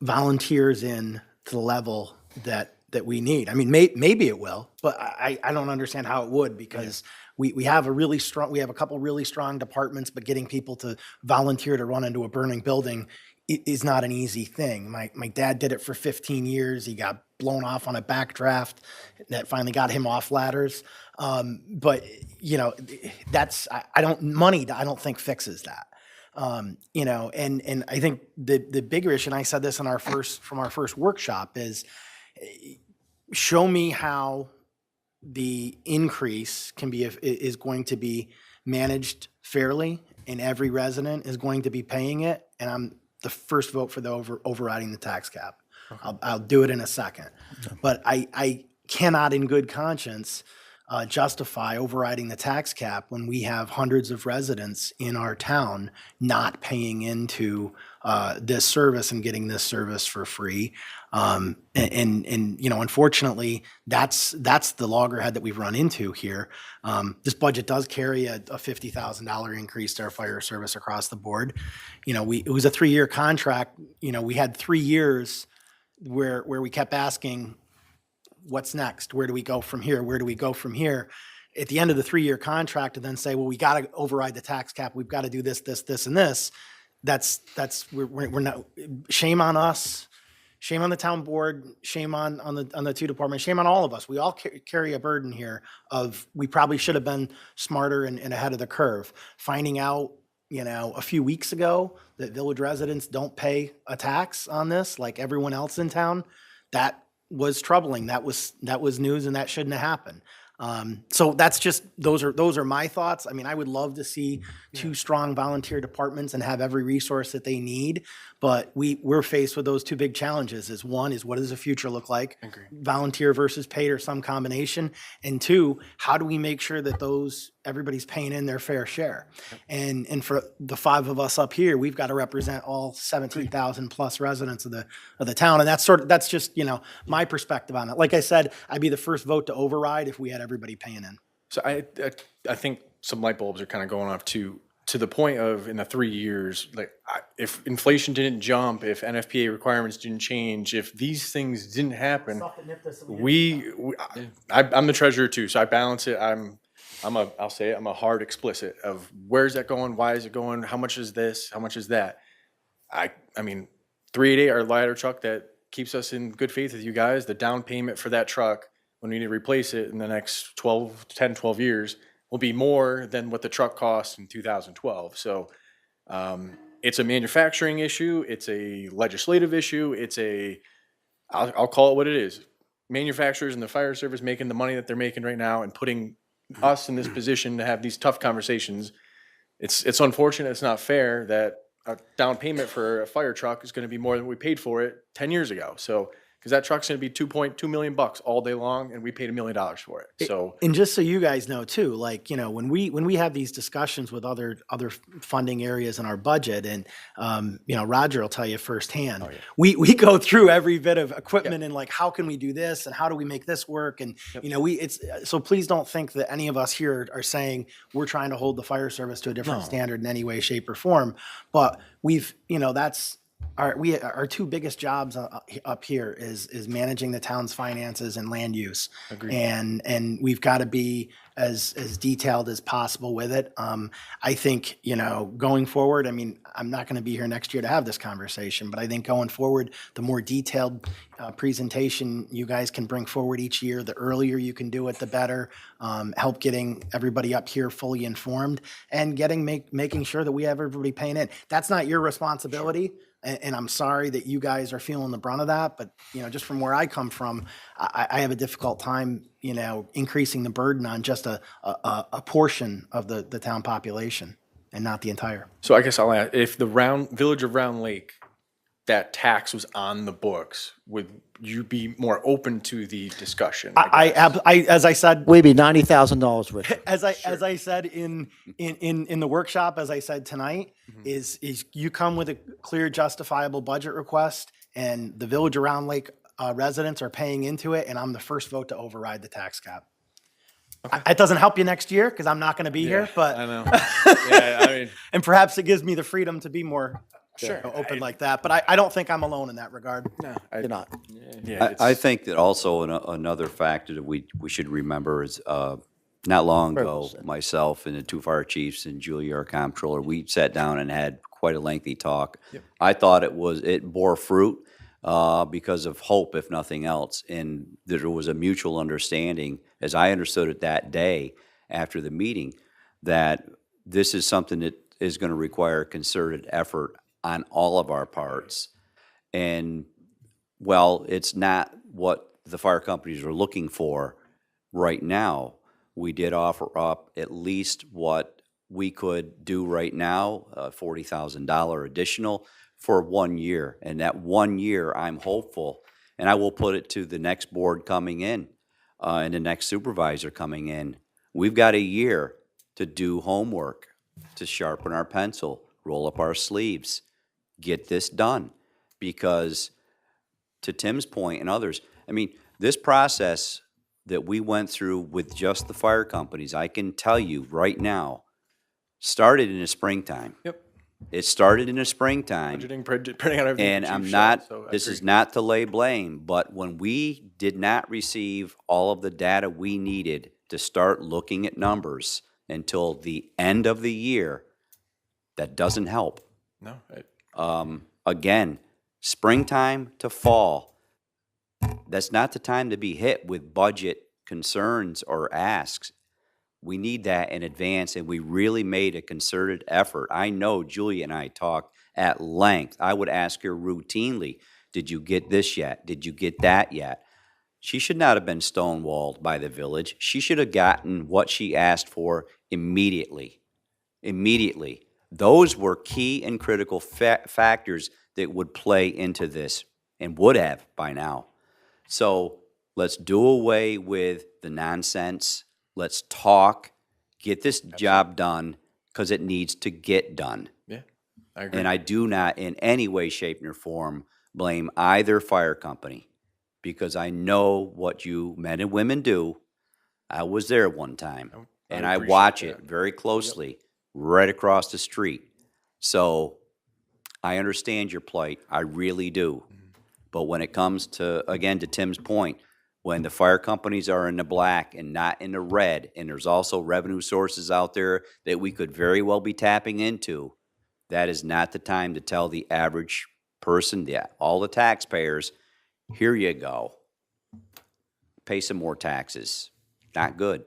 volunteers in to the level that we need. I mean, maybe it will, but I don't understand how it would, because we have a couple really strong departments, but getting people to volunteer to run into a burning building is not an easy thing. My dad did it for 15 years. He got blown off on a backdraft that finally got him off ladders. But you know, I don't think fixes that. You know, and I think the bigger issue, and I said this in our first workshop, is show me how the increase is going to be managed fairly, and every resident is going to be paying it. And I'm the first vote for the overriding the tax cap. I'll do it in a second, but I cannot, in good conscience, justify overriding the tax cap when we have hundreds of residents in our town not paying into this service and getting this service for free. And you know, unfortunately, that's the loggerhead that we've run into here. This budget does carry a $50,000 increase to our fire service across the board. You know, it was a 3-year contract. You know, we had 3 years where we kept asking, what's next? Where do we go from here? Where do we go from here? At the end of the 3-year contract, and then say, well, we got to override the tax cap. We've got to do this, this, this, and this. We're not. Shame on us. Shame on the town board. Shame on the two departments. Shame on all of us. We all carry a burden here of, we probably should have been smarter and ahead of the curve. Finding out, you know, a few weeks ago that village residents don't pay a tax on this like everyone else in town, that was troubling. That was news, and that shouldn't have happened. So that's just, those are my thoughts. I mean, I would love to see 2 strong volunteer departments and have every resource that they need, but we're faced with those 2 big challenges. One is, what does the future look like? Volunteer versus paid, or some combination. And 2, how do we make sure that everybody's paying in their fair share? And for the 5 of us up here, we've got to represent all 17,000 plus residents of the town. And that's just, you know, my perspective on it. Like I said, I'd be the first vote to override if we had everybody paying in. So I think some light bulbs are kind of going off to the point of, in the 3 years, like, if inflation didn't jump, if NFPA requirements didn't change, if these things didn't happen, I'm the treasurer too, so I balance it. I'll say it, I'm a hard explicit of, where's that going? Why is it going? How much is this? How much is that? I mean, 388, our ladder truck that keeps us in good faith with you guys, the down payment for that truck, when we need to replace it in the next 12 years, will be more than what the truck cost in 2012. So it's a manufacturing issue. It's a legislative issue. I'll call it what it is. Manufacturers and the fire service making the money that they're making right now and putting us in this position to have these tough conversations. It's unfortunate. It's not fair that a down payment for a fire truck is going to be more than we paid for it 10 years ago. So, because that truck's going to be $2.2 million all day long, and we paid $1 million for it. So, and just so you guys know too, like, you know, when we have these discussions with other funding areas in our budget, and you know, Roger will tell you firsthand, we go through every bit of equipment and like, how can we do this, and how do we make this work, and you know, so please don't think that any of us here are saying we're trying to hold the fire service to a different standard in any way, shape, or form, but that's our 2 biggest jobs up here is managing the town's finances and land use. Agreed. And we've got to be as detailed as possible with it. I think, you know, going forward, I mean, I'm not going to be here next year to have this conversation, but I think going forward, the more detailed presentation you guys can bring forward each year, the earlier you can do it, the better. Help getting everybody up here fully informed, and making sure that we have everybody paying in. That's not your responsibility. Sure. And I'm sorry that you guys are feeling the brunt of that, but, you know, just from where I come from, I have a difficult time, you know, increasing the burden on just a portion of the town population and not the entire. So I guess I'll ask, if the Village of Round Lake, that tax was on the books, would you be more open to the discussion? As I said, We'd be $90,000 richer. as I said in the workshop, as I said tonight, is you come with a clear, justifiable budget request, and the Village of Round Lake residents are paying into it, and I'm the first vote to override the tax cap. Okay. It doesn't help you next year because I'm not going to be here, but I know. Yeah, I mean, and perhaps it gives me the freedom to be more Sure. Open like that, but I don't think I'm alone in that regard. No, You're not. Yeah, I it's, think that also another factor that we should remember is, not long Very well ago, said. myself and the two fire chiefs and Julia, our comptroller, we sat down and had quite a lengthy talk. I thought it bore fruit, because of hope, if nothing else, and there was a mutual understanding, as I understood it that day after the meeting, that this is something that is gonna require concerted effort on all of our parts. And well, it's not what the fire companies are looking for right now. We did offer up at least what we could do right now, $40,000 additional for 1 year. And that 1 year, I'm hopeful, and I will put it to the next board coming in, and the next supervisor coming in. We've got a year to do homework, to sharpen our pencil, roll up our sleeves, get this done. Because to Tim's point and others, I mean, this process that we went through with just the fire companies, I can tell you right now, started in the springtime. Yep. It started in the springtime. budgeting, depending on everything. And the I'm chief not, said, so I this agree. is not to lay blame, but when we did not receive all of the data we needed to start looking at numbers until the end of the year, that doesn't help. No, Again, springtime to fall, that's not the time to be hit with budget concerns or asks. We need that in advance, and we really made a concerted effort. I know Julia and I talked at length. I would ask her routinely, did you get this yet? Did you get that yet? She should not have been stonewalled by the village. She should have gotten what she asked for immediately. Immediately. Those were key and critical factors that would play into this and would have by now. So let's do away with the nonsense. Let's talk, get this job done, because it needs to get done. yeah, I agree. And I do not in any way, shape, or form blame either fire company, because I know what you men and women do. I was there one time, and I appreciate watch that. it very closely right across the street. So I understand your plight. I really do. But when it comes to, again, to Tim's point, when the fire companies are in the black and not in the red, and there's also revenue sources out there that we could very well be tapping into, that is not the time to tell the average person, all the taxpayers, here you go. Pay some more taxes. Not good.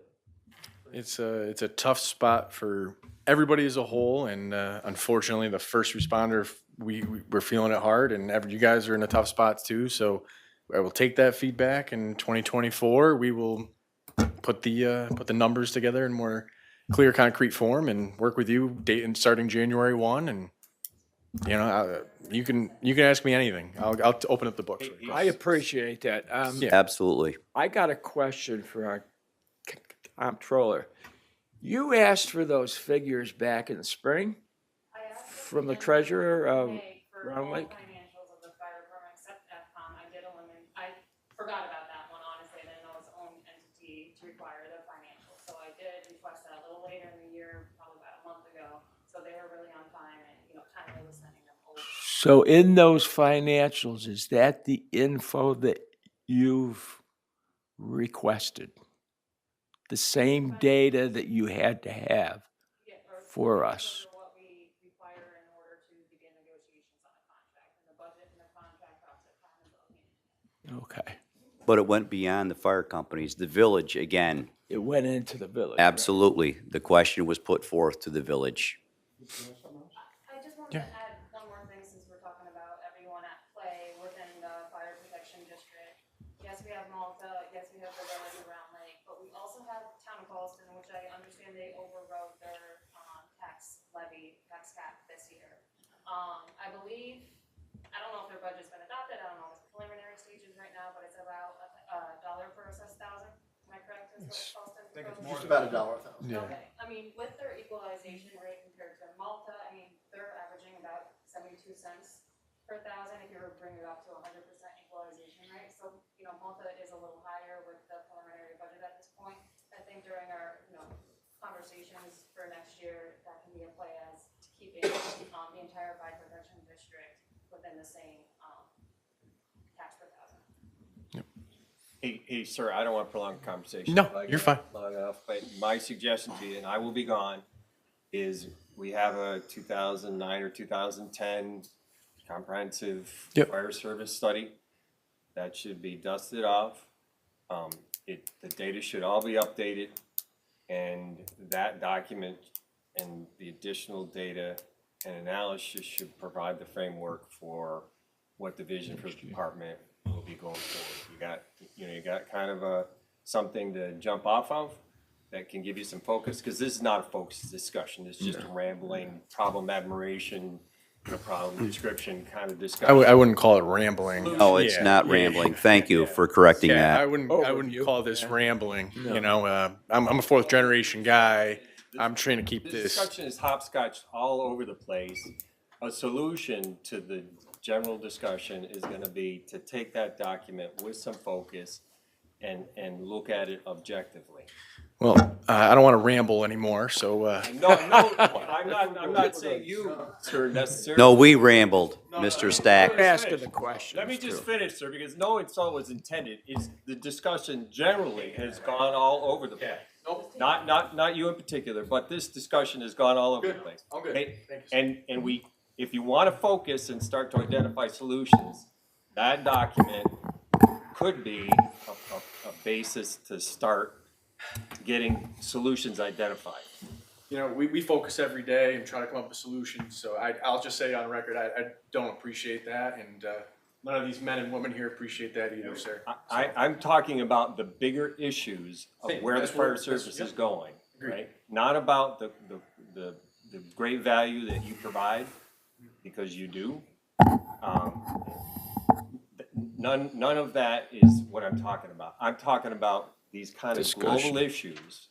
It's a tough spot for everybody as a whole, and unfortunately, the first responder, we're feeling it hard, and you guys are in a tough spot too. So I will take that feedback. In 2024, we will put the numbers together in more clear, concrete form, and work with you starting January 1. And you can ask me anything. I'll open up the books. for you. I appreciate that. Absolutely. I got a question for our comptroller. You asked for those figures back in the spring from the treasurer of Round Lake? Financials of the fire department except FCOM. I did eliminate, I forgot about that one, honestly. I didn't know its own entity to require the financials. So I did request that a little later in the year, probably about a month ago. So they were really on time and, timely was sending them over. So in those financials, is that the info that you've requested? The same data that you had to have for us? What we require in order to begin negotiations on a contract, and the budget and the contract talks at time and Okay. But it went beyond the fire companies. The village, again, It went into the village. right? absolutely, the question was put forth to the village. I just wanted to add one more thing since we're talking about everyone at play within the fire protection district. Yes, we have Malta, yes, we have the village around Lake, but we also have town of Galveston, which I understand they overrode their, tax levy, tax cap this year. I believe, I don't know if their budget's been adopted, I don't know if it's preliminary stages right now, but it's about a dollar per assessed thousand. Am I correct? Is what Galveston? Just about $1,000. Okay, I mean, with their equalization rate compared to Malta, I mean, they're averaging about 72 cents per thousand if you were to bring it up to 100% equalization rate. So, Malta is a little higher with the preliminary budget at this point. I think during our, conversations for next year, that can be a play as keeping the entire fire protection district within the same, tax per thousand. Hey, sir, I don't want to prolong the conversation. No, Like, you're fine. Long enough, but my suggestion to you, and I will be gone, is we have a 2009 or 2010 comprehensive Yep. fire service study. That should be dusted off. The data should all be updated, and that document and the additional data and analysis should provide the framework for what the vision for the department will be going forward. You got kind of something to jump off of that can give you some focus, because this is not a focused discussion. It's just a rambling problem admiration, problem description kind of discussion. I wouldn't call it rambling. No, it's Yeah, not yeah. rambling. Thank you for correcting Yeah, I that. wouldn't call this rambling, you know, I'm a fourth generation guy. I'm trying to keep This this. discussion is hopscotch all over the place. A solution to the general discussion is gonna be to take that document with some focus and look at it objectively. Well, I don't want to ramble anymore, so, No, I'm not saying you, sir, necessarily. No, we rambled, Mr. Stack. Asking the questions. Let me just too. finish, sir, because no insult was intended. It's, the discussion generally has gone all over the place. Not you in particular, but this discussion has gone all over the place. I'm good. Okay? Thank you, sir. And we, if you want to focus and start to identify solutions, that document could be a basis to start getting solutions identified. You know, we focus every day and try to come up with solutions, so I'll just say on record, I don't appreciate that, and, none of these men and women here appreciate that either, sir. I'm talking about the bigger issues of Same, where the that's fire what- service that's- is going, Agreed. right? Not about the great value that you provide, because you do. None of that is what I'm talking about. I'm talking about these kind of global issues.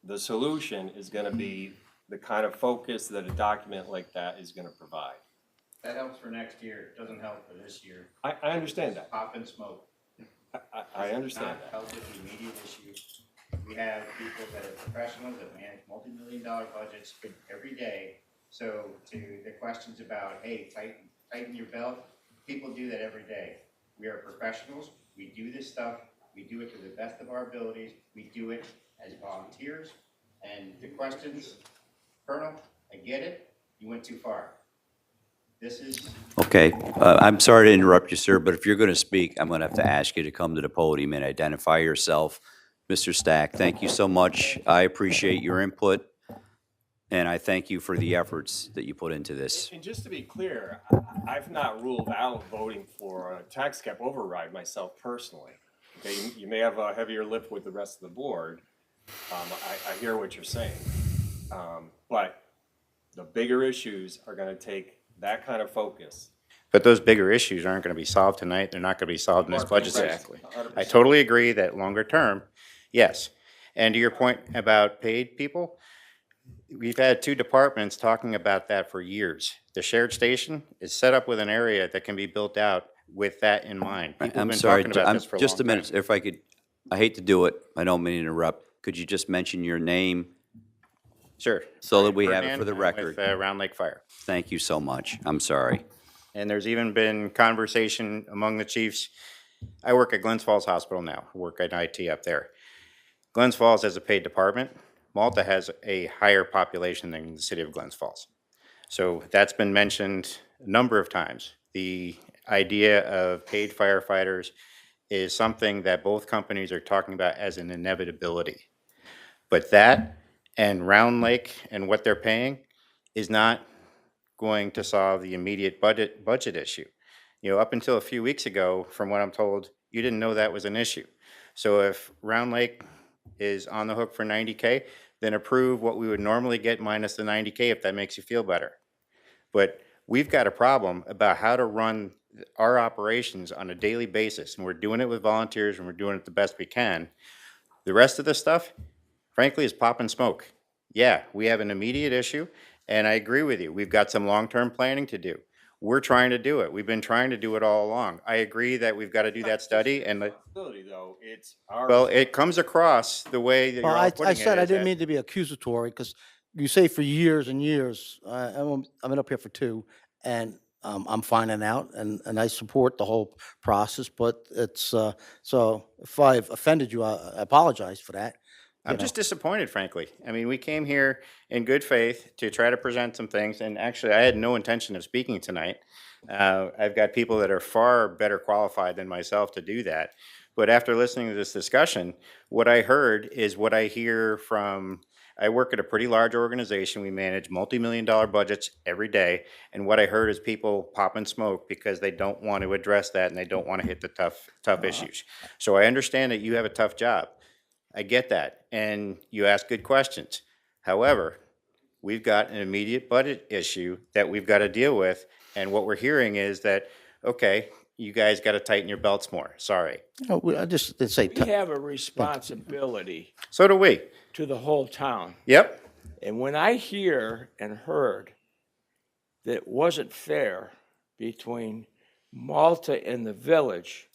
The solution is gonna be the kind of focus that a document like that is gonna provide. That helps for next year, it doesn't help for this year. I understand that. Pop and smoke. I understand Not that. help with the immediate issue. We have people that are professionals that manage multi-million-dollar budgets every day. So to the questions about, hey, tighten your belt, people do that every day. We are professionals, we do this stuff, we do it to the best of our abilities, we do it as volunteers. And the questions, Colonel, I get it, you went too far. This is, Okay, I'm sorry to interrupt you, sir, but if you're going to speak, I'm going to have to ask you to come to the podium and identify yourself. Mr. Stack, thank you so much. I appreciate your input, and I thank you for the efforts that you put into this. And just to be clear, I've not ruled out voting for a tax cap override myself personally. Okay, you may have a heavier lift with the rest of the board. I hear what you're saying. But the bigger issues are gonna take that kind of focus. But those bigger issues aren't going to be solved tonight. They're not going to be solved in this budget cycle. I totally agree that longer term, yes. And to your point about paid people, we've had two departments talking about that for years. The shared station is set up with an area that can be built out with that in mind. People have I'm been sorry, talking about I'm- this for a just a long time. minute, if I could, I hate to do it, I don't mean to interrupt. Could you just mention your name Sure. so that we have it Ferdinand, for the I'm record? with, Round Lake Fire. Thank you so much. I'm sorry. And there's even been conversation among the chiefs. I work at Glens Falls Hospital now, work at IT up there. Glens Falls has a paid department. Malta has a higher population than the city of Glens Falls. So that's been mentioned a number of times. The idea of paid firefighters is something that both companies are talking about as an inevitability. But that and Round Lake and what they're paying is not going to solve the immediate budget issue. You know, up until a few weeks ago, from what I'm told, you didn't know that was an issue. So if Round Lake is on the hook for 90K, then approve what we would normally get minus the 90K if that makes you feel better. But we've got a problem about how to run our operations on a daily basis, and we're doing it with volunteers and we're doing it the best we can. The rest of this stuff, frankly, is pop and smoke. Yeah, we have an immediate issue, and I agree with you. We've got some long-term planning to do. We're trying to do it. We've been trying to do it all along. I agree that we've got to do that study, and, Responsibility, though, it's our. well, it comes across the way that you're Well, all I putting it. said I is didn't that- mean to be accusatory, because you say for years and years, I've been up here for 2, and I'm finding out, and I support the whole process, but it's, so if I've offended you, I apologize for that. I'm just disappointed, frankly. I mean, we came here in good faith to try to present some things, and actually, I had no intention of speaking tonight. I've got people that are far better qualified than myself to do that. But after listening to this discussion, what I heard is what I hear from, I work at a pretty large organization. We manage multi-million-dollar budgets every day. And what I heard is people popping smoke because they don't want to address that and they don't want to hit the tough issues. So I understand that you have a tough job. I get that, and you ask good questions. However, we've got an immediate budget issue that we've got to deal with, and what we're hearing is that, okay, you guys got to tighten your belts more. Sorry. I just did say, We have a responsibility So do we. to the whole town. Yep. And when I hear and heard that it wasn't fair between Malta and the village,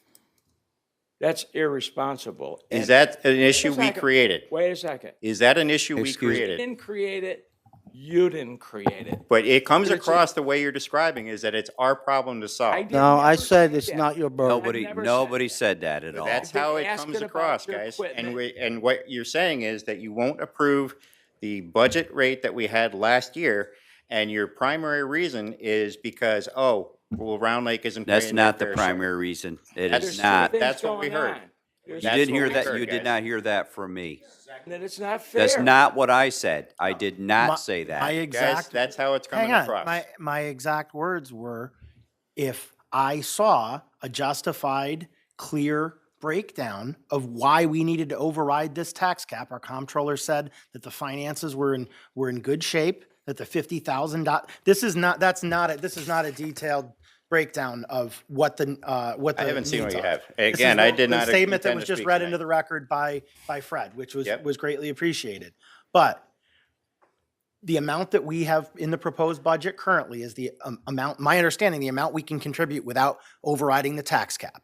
that's irresponsible. Is And- that an issue we second. created? Wait a second. Is that an issue we Excuse me. You created? didn't create it, you didn't create it. But it comes But it's a- across the way you're describing is that it's our problem to I solve. didn't no, I ever said say it's that. not your burden. Nobody said that at all. That's been how it asking comes about across, your guys. equipment. And what you're saying is that you won't approve the budget rate that we had last year, and your primary reason is because, oh, well, Round Lake isn't paying That's their not the fair primary reason. It That's is There's not. things That's what we going heard. on. There's You That's didn't what hear we that, heard, you did guys. not hear that from me. That it's not fair. That's not what I said. I did My- not say My that. Guys, exact, that's how it's coming hang on, across. my exact words were, if I saw a justified, clear breakdown of why we needed to override this tax cap, our comptroller said that the finances were in good shape, that the $50,000, this is not a detailed breakdown of what the I haven't seen what needs you are. have. This is Again, I the- did the not statement that intend was to just speak read tonight. into the record by Fred, which Yep. was greatly appreciated. But the amount that we have in the proposed budget currently is the amount, my understanding, the amount we can contribute without overriding the tax cap.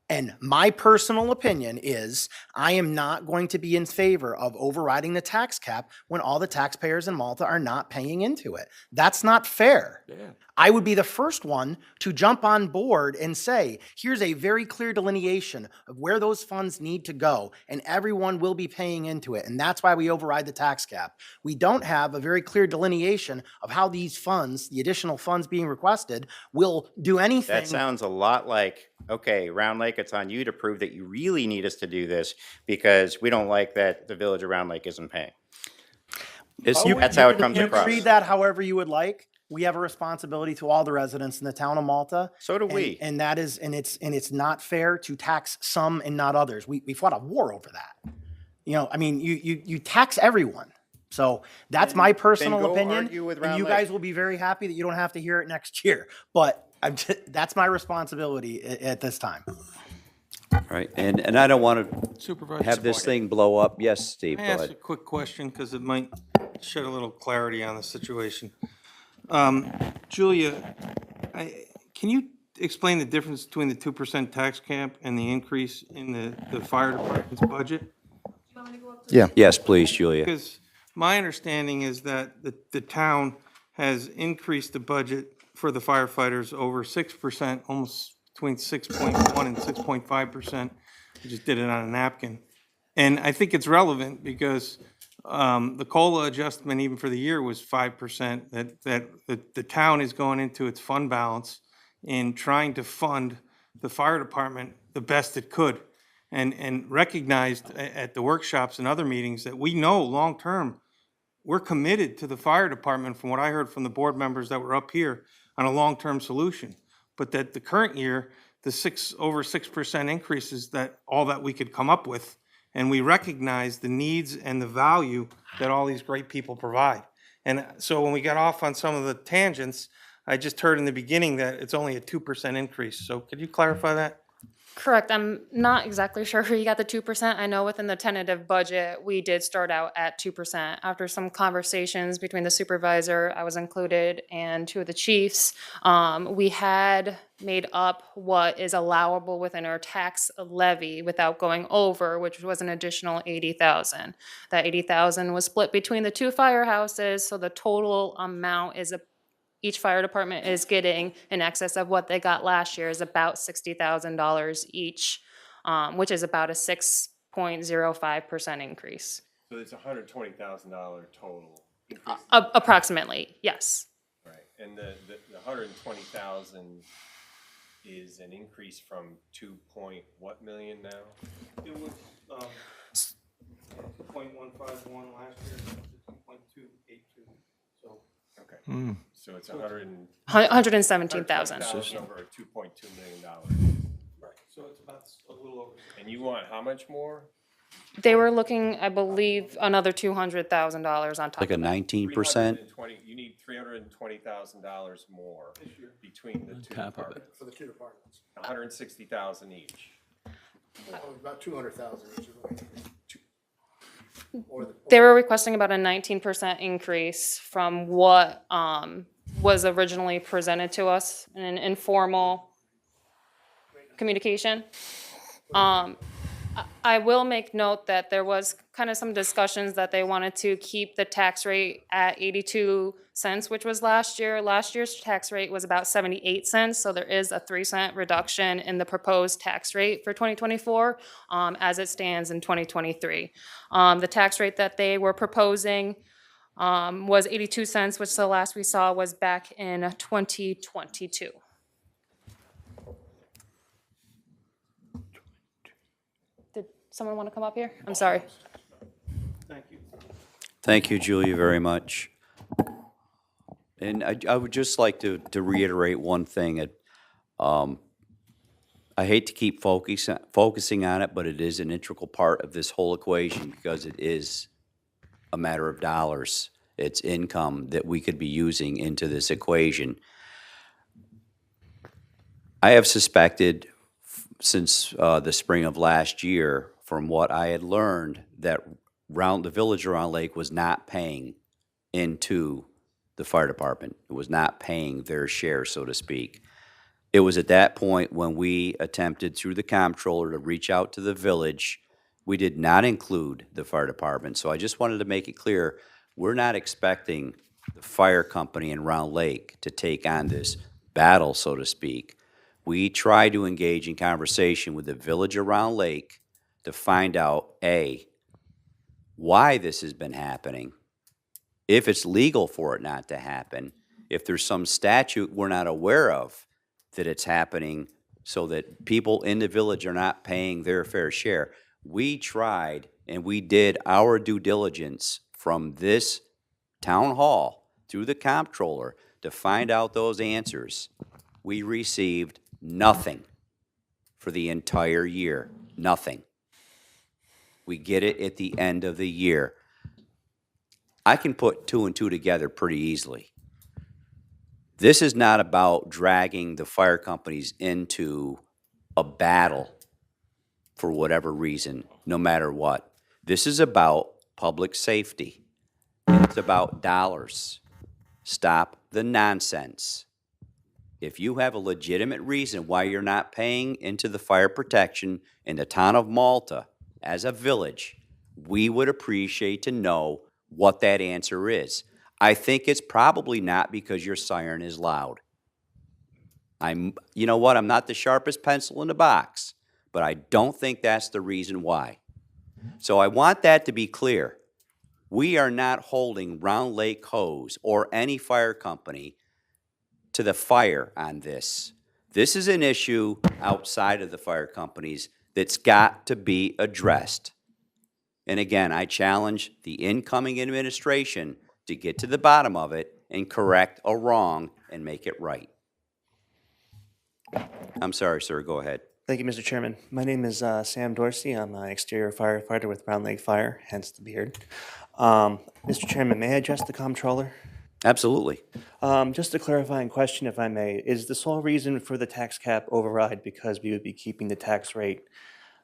And my personal opinion is I am not going to be in favor of overriding the tax cap when all the taxpayers in Malta are not paying into it. That's not fair. Yeah. I would be the first one to jump on board and say, here's a very clear delineation of where those funds need to go, and everyone will be paying into it. And that's why we override the tax cap. We don't have a very clear delineation of how these funds, the additional funds being requested, will do anything. That sounds a lot like, okay, Round Lake, it's on you to prove that you really need us to do this because we don't like that the village of Round Lake isn't paying. That's how it comes You across. can read that however you would like. We have a responsibility to all the residents in the town of Malta. So do and- we. And that is, and it's not fair to tax some and not others. We fought a war over that. You know, I mean, you tax everyone. So that's my personal go opinion. argue with And Round you Lake. guys will be very happy that you don't have to hear it next year. But that's my responsibility at this time. Right, and I don't want to Supervisor. have this thing blow up. Yes, Steve, Can I go ask a ahead. quick question, because it might shed a little clarity on the situation? Julia, can you explain the difference between the 2% tax cap and the increase in the fire department's budget? Yeah. Yes, please, Julia. Because my understanding is that the town has increased the budget for the firefighters over 6%, almost between 6.1 and 6.5%. I just did it on a napkin. And I think it's relevant because the COLA adjustment even for the year was 5%, that the town is going into its fund balance in trying to fund the fire department the best it could. And recognized at the workshops and other meetings that we know long-term, we're committed to the fire department, from what I heard from the board members that were up here, on a long-term solution. But that the current year, over 6% increases that all that we could come up with. And we recognize the needs and the value that all these great people provide. And so when we got off on some of the tangents, I just heard in the beginning that it's only a 2% increase. So could you clarify that? Correct. I'm not exactly sure where you got the 2%. I know within the tentative budget, we did start out at 2%. After some conversations between the supervisor, I was included, and two of the chiefs, we had made up what is allowable within our tax levy without going over, which was an additional 80,000. That 80,000 was split between the two firehouses, so the total amount is each fire department is getting in excess of what they got last year, is about $60,000 each, which is about a 6.05% increase. So it's $120,000 total. Approximately, yes. Right, and the 120,000 is an increase from 2 point what million now? It was 2.151 last year, 2.282. So Okay, Hmm. so it's 100 $117,000. over $2.2 million. right, so it's about a little over. And you want how much more? They were looking, I believe, another $200,000 on top Like a of it. 19%? You need $320,000 more between the two top of it. departments. For the two departments. 160,000 each. About 200,000 each. They were requesting about a 19% increase from what was originally presented to us in an informal communication. I will make note that there was kind of some discussions that they wanted to keep the tax rate at 82 cents, which was last year. Last year's tax rate was about 78 cents, so there is a 3-cent reduction in the proposed tax rate for 2024 as it stands in 2023. The tax rate that they were proposing was 82 cents, which the last we saw was back in 2022. Did someone want to come up here? I'm sorry. Thank you. Thank you, Julia, very much. And I would just like to reiterate one thing. I hate to keep focusing on it, but it is an integral part of this whole equation because it is a matter of dollars. It's income that we could be using into this equation. I have suspected since the spring of last year, from what I had learned, that the village of Round Lake was not paying into the fire department. It was not paying their share, so to speak. It was at that point when we attempted through the comptroller to reach out to the village. We did not include the fire department. So I just wanted to make it clear, we're not expecting the fire company in Round Lake to take on this battle, so to speak. We try to engage in conversation with the village of Round Lake to find out, A, why this has been happening, if it's legal for it not to happen, if there's some statute we're not aware of that it's happening so that people in the village are not paying their fair share. We tried and we did our due diligence from this town hall through the comptroller to find out those answers. We received nothing for the entire year, nothing. We get it at the end of the year. I can put 2 and 2 together pretty easily. This is not about dragging the fire companies into a battle for whatever reason, no matter what. This is about public safety. It's about dollars. Stop the nonsense. If you have a legitimate reason why you're not paying into the fire protection in the town of Malta as a village, we would appreciate to know what that answer is. I think it's probably not because your siren is loud. You know what, I'm not the sharpest pencil in the box, but I don't think that's the reason why. So I want that to be clear. We are not holding Round Lake Hose or any fire company to the fire on this. This is an issue outside of the fire companies that's got to be addressed. And again, I challenge the incoming administration to get to the bottom of it and correct a wrong and make it right. I'm sorry, sir, go ahead. Thank you, Mr. Chairman. My name is Sam Dorsey. I'm an exterior firefighter with Round Lake Fire, hence the beard. Mr. Chairman, may I address the comptroller? Absolutely. Just a clarifying question, if I may. Is the sole reason for the tax cap override because we would be keeping the tax rate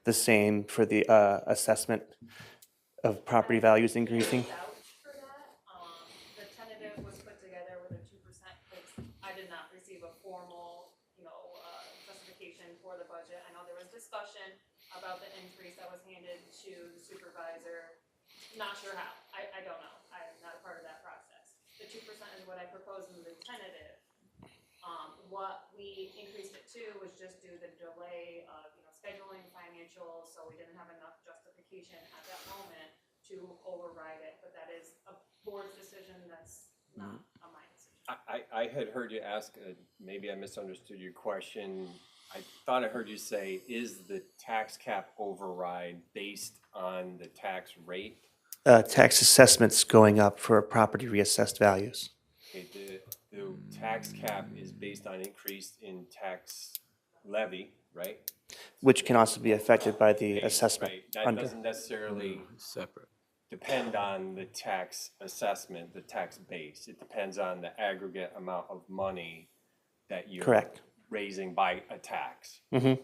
the same for the assessment of property values increasing? The tentative was put together with a 2% because I did not receive a formal, justification for the budget. I know there was discussion about the increase that was handed to the supervisor. Not sure how. I don't know. I'm not a part of that process. the 2% is what I proposed in the tentative. What we increased it to was just due to the delay of, scheduling financials, so we didn't have enough justification at that moment to override it, but that is a board's decision, that's not a my decision. I had heard you ask, maybe I misunderstood your question. I thought I heard you say, is the tax cap override based on the tax rate? Tax assessments going up for property reassessed values. Okay, the tax cap is based on increase in tax levy, right? Which can also be affected by the assessment. Right, that under. doesn't necessarily Separate. depend on the tax assessment, the tax base. It depends on the aggregate amount of money that you're Correct. raising by a tax, Mhm.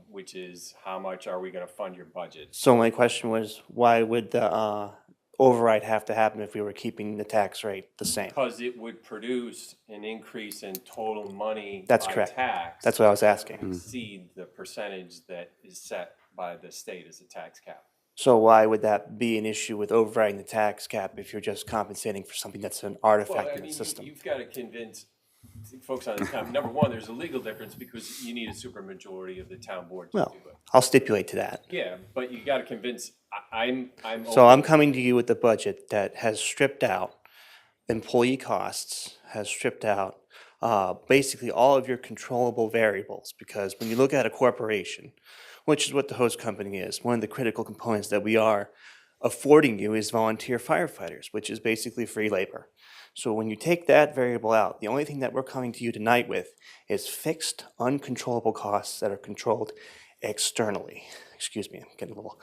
Which is how much are we gonna fund your budget? So my question was, why would the override have to happen if we were keeping the tax rate the same? Because it would produce an increase in total money That's by correct. tax. That's what I was asking. Exceed the percentage that is set by the state as a tax cap. So why would that be an issue with overriding the tax cap if you're just compensating for something that's an Well, artifact I in mean, the system? you've got to convince folks on the town, number one, there's a legal difference because you need a supermajority of the town board to Well, do it. I'll stipulate to that. Yeah, but you got to convince, I'm. So I'm coming to you with a budget that has stripped out employee costs, has stripped out basically all of your controllable variables. Because when you look at a corporation, which is what the host company is, one of the critical components that we are affording you is volunteer firefighters, which is basically free labor. So when you take that variable out, the only thing that we're coming to you tonight with is fixed, uncontrollable costs that are controlled externally. Excuse me, I'm getting a little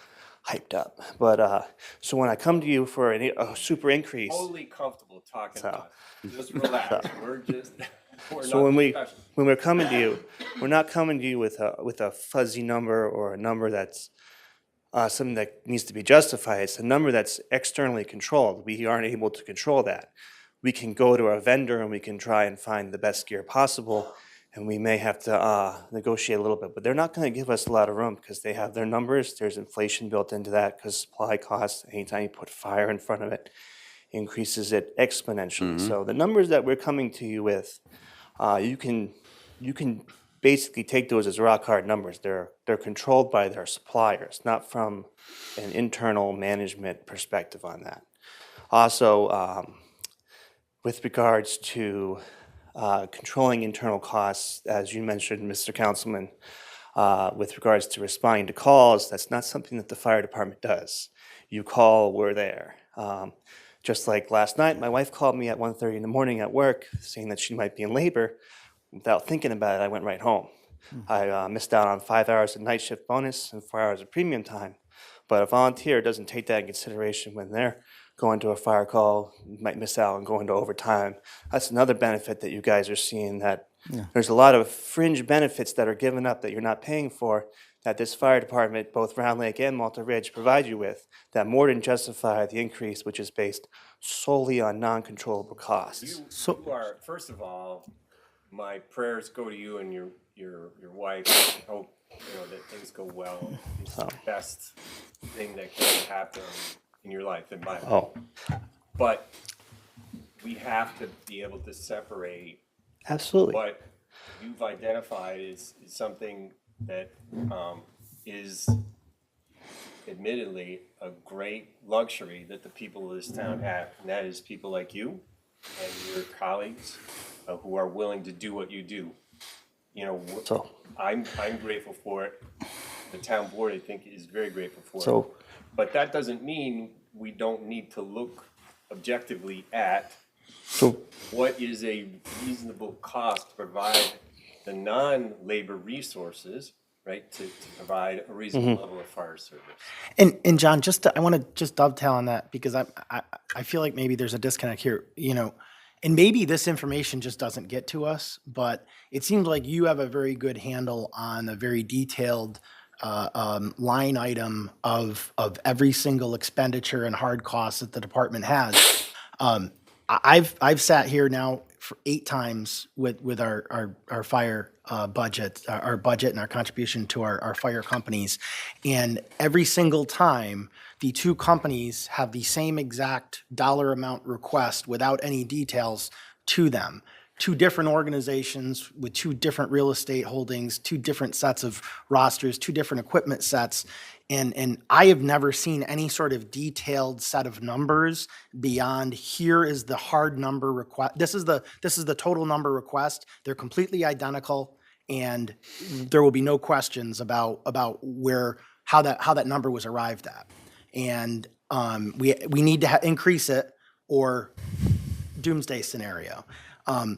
hyped up. But so when I come to you for a super increase, Totally comfortable talking So- about it. Just relax, we're just, we're so not when discussing. we're coming to you, we're not coming to you with a fuzzy number or a number that's something that needs to be justified. It's a number that's externally controlled. We aren't able to control that. We can go to our vendor and we can try and find the best gear possible, and we may have to negotiate a little bit, but they're not going to give us a lot of room because they have their numbers. There's inflation built into that because supply costs, anytime you put fire in front of it, increases it exponentially. So the numbers that we're coming to you with, you can basically take those as rock hard numbers. They're controlled by their suppliers, not from an internal management perspective on that. Also, with regards to controlling internal costs, as you mentioned, Mr. Councilman, with regards to responding to calls, that's not something that the fire department does. You call, we're there. Just like last night, my wife called me at 1:30 in the morning at work saying that she might be in labor. Without thinking about it, I went right home. I missed out on 5 hours of night shift bonus and 4 hours of premium time. But a volunteer doesn't take that in consideration when they're going to a fire call, you might miss out on going to overtime. That's another benefit that you guys are seeing, that there's a lot of fringe benefits that are given up that you're not paying for, that this fire department, both Round Lake and Malta Ridge, provide you with, that more than justify the increase, which is based solely on non-controllable costs. You are, first of all, my prayers go to you and your wife. I hope, that things go well. It's the best thing that can happen in your life, in my life. But we have to be able to separate Absolutely. what you've identified is something that is admittedly a great luxury that the people of this town have, and that is people like you and your colleagues who are willing to do what you do. So- I'm grateful for it. The town board, I think, is very grateful for it. So- But that doesn't mean we don't need to look objectively at So what is a reasonable cost to provide the non-labor resources, right, to provide a reasonable level of fire service. And John, I want to just dovetail on that because I feel like maybe there's a disconnect here, and maybe this information just doesn't get to us, but it seems like you have a very good handle on a very detailed line item of every single expenditure and hard costs that the department has. I've sat here now for 8 times with our fire budget, our budget and our contribution to our fire companies. And every single time, the two companies have the same exact dollar amount request without any details to them. Two different organizations with two different real estate holdings, two different sets of rosters, two different equipment sets. And I have never seen any sort of detailed set of numbers beyond here is the hard number request. This is the total number request. They're completely identical, and there will be no questions about how that number was arrived at. And we need to increase it or doomsday scenario.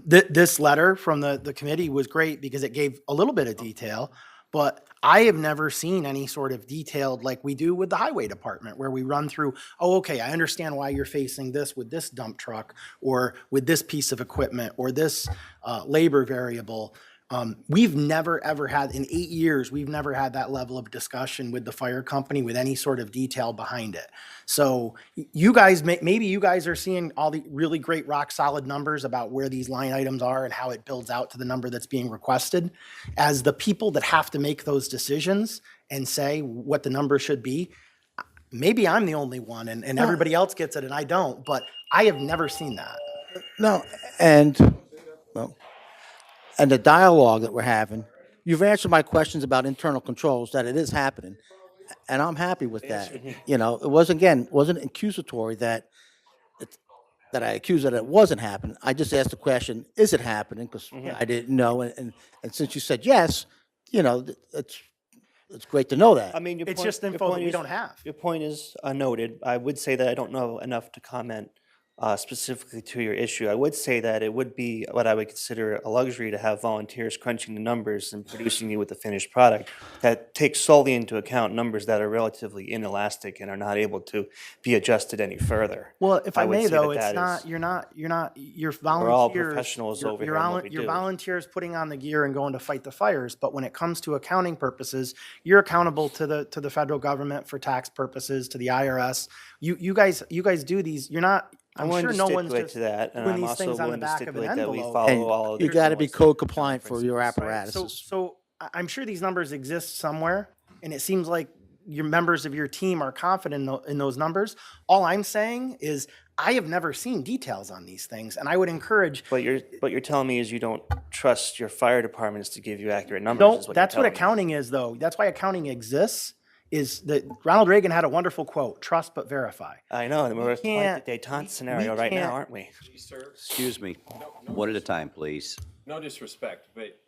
This letter from the committee was great because it gave a little bit of detail, but I have never seen any sort of detailed like we do with the highway department where we run through, oh, okay, I understand why you're facing this with this dump truck or with this piece of equipment or this labor variable. We've never, ever had, in 8 years, we've never had that level of discussion with the fire company with any sort of detail behind it. So you guys, maybe you guys are seeing all the really great rock solid numbers about where these line items are and how it builds out to the number that's being requested. As the people that have to make those decisions and say what the number should be, maybe I'm the only one and everybody else gets it and I don't, but I have never seen that. No, and, well, and the dialogue that we're having, you've answered my questions about internal controls, that it is happening. And I'm happy with that. You know, it wasn't accusatory that I accused that it wasn't happening. I just asked the question, is it happening? Because I didn't know. And since you said yes, you know, it's great to know that. I mean, It's just info that we don't have. Your point is noted. I would say that I don't know enough to comment specifically to your issue. I would say that it would be what I would consider a luxury to have volunteers crunching the numbers and producing you with a finished product that takes solely into account numbers that are relatively inelastic and are not able to be adjusted any further. Well, if I would may say though, that it's that is- not, your volunteers. We're all professionals over your here in what we your do. volunteers putting on the gear and going to fight the fires, but when it comes to accounting purposes, you're accountable to the federal government for tax purposes, to the IRS. You guys do these, you're not, I'm willing sure to no one's stipulate just to that, and doing I'm these also things on the willing to back of an stipulate that we envelope. follow And all of you the got to be rules. code compliant for your Right? apparatuses. So I'm sure these numbers exist somewhere, and it seems like your members of your team are confident in those numbers. All I'm saying is I have never seen details on these things, and I would encourage. What you're telling me is you don't trust your fire departments to give you accurate numbers. No, is what that's you're what telling me. accounting is, though. That's why accounting exists. Is that Ronald Reagan had a wonderful quote: "Trust but verify." I know, and we're at can't- the détente we scenario right now, can't- aren't we? Excuse me, one at a time, please. No disrespect, but,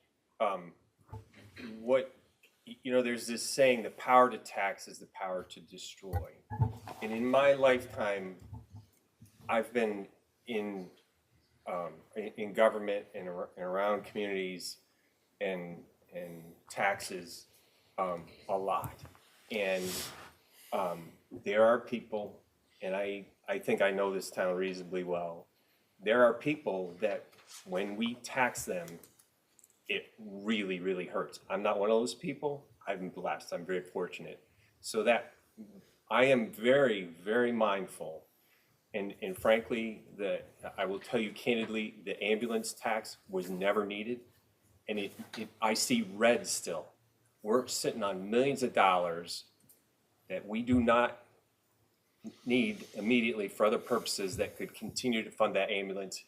there's this saying, the power to tax is the power to destroy. And in my lifetime, I've been in government and around communities and taxes, a lot. And, there are people, and I think I know this town reasonably well. There are people that when we tax them, it really, really hurts. I'm not one of those people. I've been blessed. I'm very fortunate. So that I am very, very mindful. And frankly, I will tell you candidly, the ambulance tax was never needed. And I see red still. We're sitting on millions of dollars that we do not need immediately for other purposes that could continue to fund that ambulance.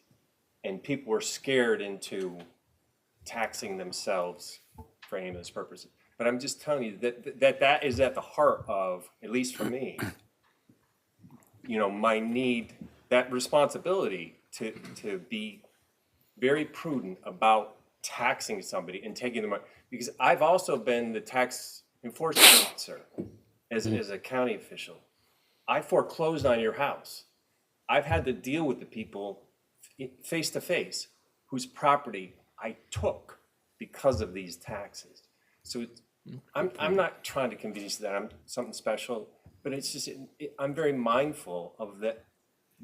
And people were scared into taxing themselves for ambulance purposes. But I'm just telling you that is at the heart of, at least for me, my need, that responsibility to be very prudent about taxing somebody and taking the money. Because I've also been the tax enforcement officer as a county official. I foreclosed on your house. I've had to deal with the people face to face whose property I took because of these taxes. So I'm not trying to convince you that I'm something special, but it's just, I'm very mindful of that.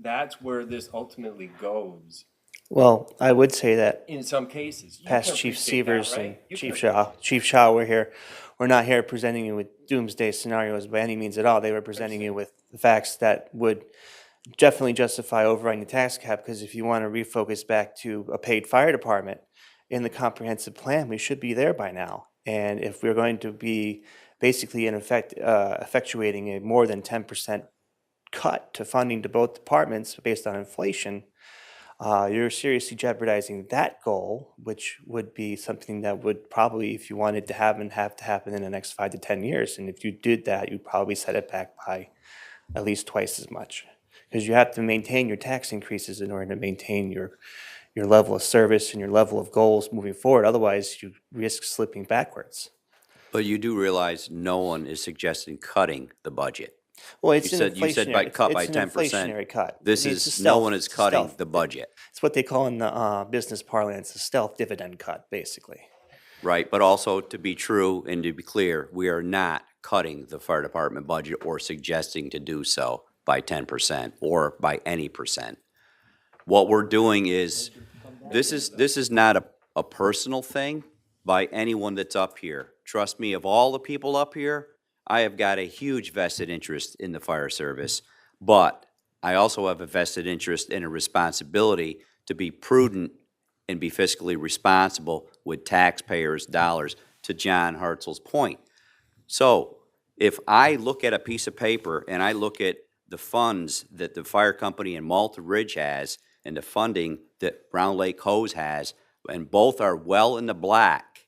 That's where this ultimately goes. Well, I would say that In some cases. You past can Chief appreciate that, Severs right? and You Chief can Shaw were here. We're not here presenting you with doomsday scenarios by any means at all. They were presenting you with the facts that would definitely justify overriding the tax cap, because if you want to refocus back to a paid fire department in the comprehensive plan, we should be there by now. And if we're going to be basically in effect effectuating a more than 10% cut to funding to both departments based on inflation, you're seriously jeopardizing that goal, which would be something that would probably, if you wanted to happen, have to happen in the next 5 to 10 years. And if you did that, you'd probably set it back by at least twice as much. Because you have to maintain your tax increases in order to maintain your level of service and your level of goals moving forward. Otherwise, you risk slipping backwards. But you do realize no one is suggesting cutting the budget. Well, it's You said by cut by it's 10%. an inflationary cut. This It's a is, no one stealth- is cutting stealth. the budget, It's what they call in the business parlance a stealth dividend cut, basically. right? But also, to be true and to be clear, we are not cutting the fire department budget or suggesting to do so by 10% or by any percent. What we're doing is, this is not a personal thing by anyone that's up here. Trust me, of all the people up here, I have got a huge vested interest in the fire service, but I also have a vested interest and a responsibility to be prudent and be fiscally responsible with taxpayers' dollars, to John Hartzell's point. So if I look at a piece of paper and I look at the funds that the fire company in Malta Ridge has and the funding that Round Lake Hose has, and both are well in the black,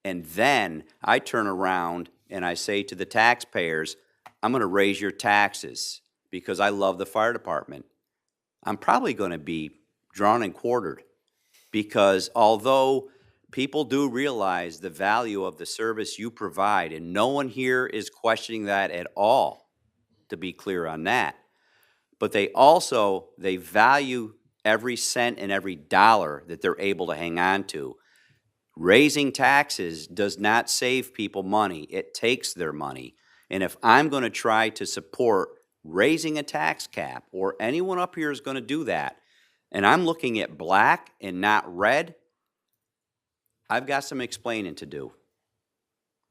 and then I turn around and I say to the taxpayers, I'm going to raise your taxes because I love the fire department, I'm probably going to be drawn and quartered, because although people do realize the value of the service you provide, and no one here is questioning that at all, to be clear on that, but they value every cent and every dollar that they're able to hang on to. Raising taxes does not save people money. It takes their money. And if I'm going to try to support raising a tax cap, or anyone up here is going to do that, and I'm looking at black and not red, I've got some explaining to do.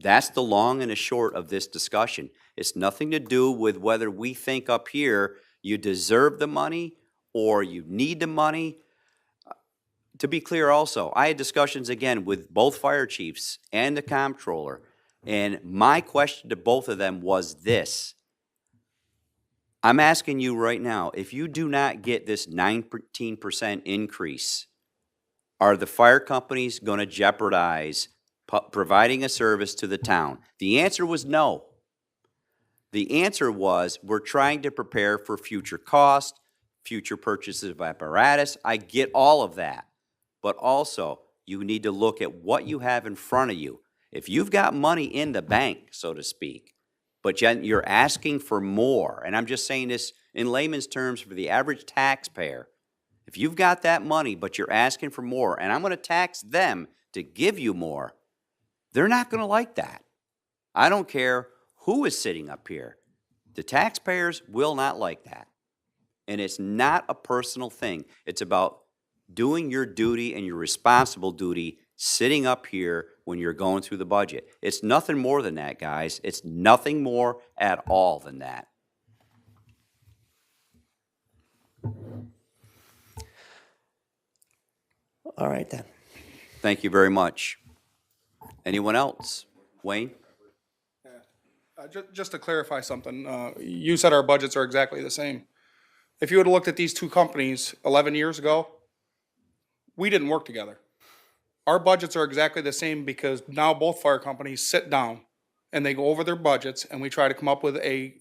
That's the long and the short of this discussion. It's nothing to do with whether we think up here you deserve the money or you need the money. To be clear also, I had discussions again with both fire chiefs and the comptroller, and my question to both of them was this. I'm asking you right now, if you do not get this 19% increase, are the fire companies going to jeopardize providing a service to the town? The answer was no. The answer was, we're trying to prepare for future cost, future purchases of apparatus. I get all of that. But also, you need to look at what you have in front of you. If you've got money in the bank, so to speak, but you're asking for more, and I'm just saying this in layman's terms for the average taxpayer, if you've got that money, but you're asking for more, and I'm going to tax them to give you more, they're not going to like that. I don't care who is sitting up here. The taxpayers will not like that. And it's not a personal thing. It's about doing your duty and your responsible duty sitting up here when you're going through the budget. It's nothing more than that, guys. It's nothing more at all than that. All right, then. Thank you very much. Anyone else? Wayne? Just to clarify something, you said our budgets are exactly the same. If you would have looked at these two companies 11 years ago, we didn't work together. Our budgets are exactly the same because now both fire companies sit down and they go over their budgets, and we try to come up with a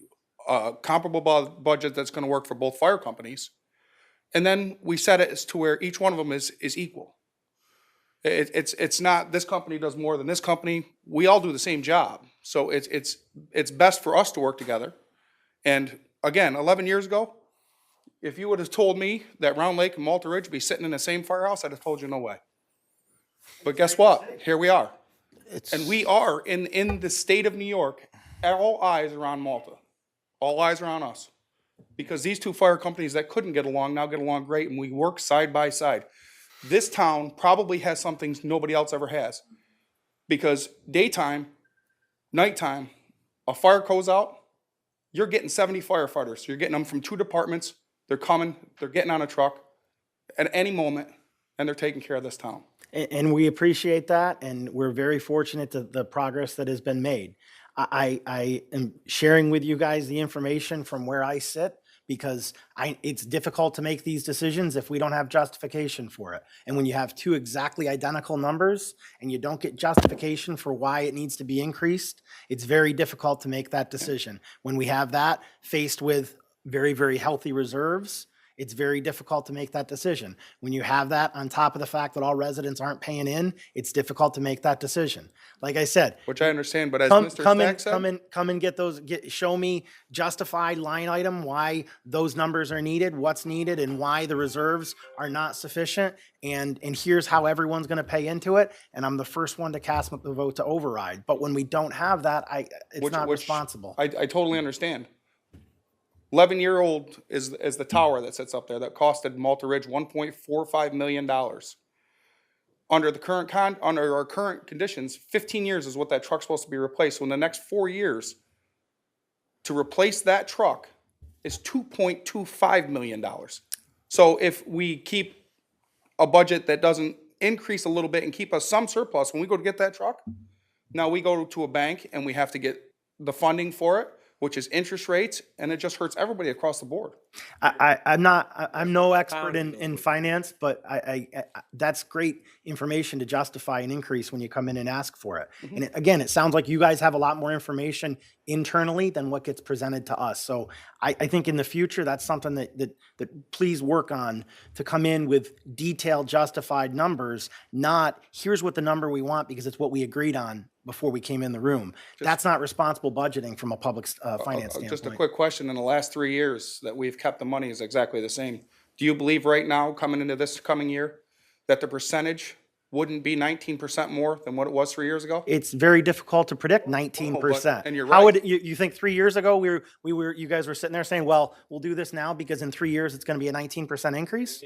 comparable budget that's going to work for both fire companies. And then we set it as to where each one of them is equal. It's not this company does more than this company. We all do the same job. So it's best for us to work together. And again, 11 years ago, if you would have told me that Round Lake and Malta Ridge would be sitting in the same firehouse, I'd have told you no way. But guess what? Here we are. And we are in the state of New York. All eyes are on Malta. All eyes are on us. Because these two fire companies that couldn't get along now get along great, and we work side by side. This town probably has some things nobody else ever has. Because daytime, nighttime, a fire goes out, you're getting 70 firefighters. You're getting them from two departments They're coming, they're getting on a truck at any moment, and they're taking care of this town. And we appreciate that, and we're very fortunate to the progress that has been made. I am sharing with you guys the information from where I sit, because it's difficult to make these decisions if we don't have justification for it. And when you have two exactly identical numbers and you don't get justification for why it needs to be increased, it's very difficult to make that decision. When we have that faced with very, very healthy reserves, it's very difficult to make that decision. When you have that on top of the fact that all residents aren't paying in, it's difficult to make that decision. Like I said, Which I understand, but as come Mr. and Stack said, come and get those. Show me justified line item why those numbers are needed, what's needed, and why the reserves are not sufficient. And here's how everyone's going to pay into it. And I'm the first one to cast the vote to override. But when we don't have that, it's not responsible. I totally understand. 11-year-old is the tower that sits up there that costed Malta Ridge $1.45 million. Under our current conditions, 15 years is what that truck's supposed to be replaced. So in the next 4 years, to replace that truck is $2.25 million. So if we keep a budget that doesn't increase a little bit and keep us some surplus, when we go to get that truck, now we go to a bank and we have to get the funding for it, which is interest rates, and it just hurts everybody across the board. I'm no expert in finance, but that's great information to justify an increase when you come in and ask for it. And again, it sounds like you guys have a lot more information internally than what gets presented to us. So I think in the future, that's something that please work on, to come in with detailed, justified numbers, not here's what the number we want because it's what we agreed on before we came in the room. That's not responsible budgeting from a public finance standpoint. Just a quick question. In the last 3 years that we've kept the money is exactly the same. Do you believe right now, coming into this coming year, that the percentage wouldn't be 19% more than what it was 3 years ago? It's very difficult to predict 19%. and you're How right. would you think 3 years ago you guys were sitting there saying, well, we'll do this now because in 3 years it's going to be a 19% increase?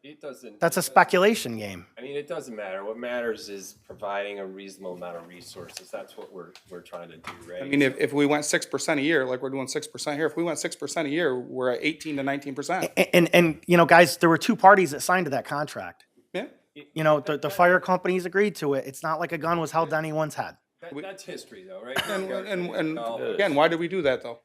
It doesn't. That's a speculation game. I mean, it doesn't matter. What matters is providing a reasonable amount of resources. That's what we're trying to do, right? I mean, if we went 6% a year, like we're doing 6% here, if we went 6% a year, we're at 18 to 19%. And guys, there were two parties that signed to that contract. Yeah. The fire companies agreed to it. It's not like a gun was held to anyone's head. That's history, though, right? And again, why did we do that though?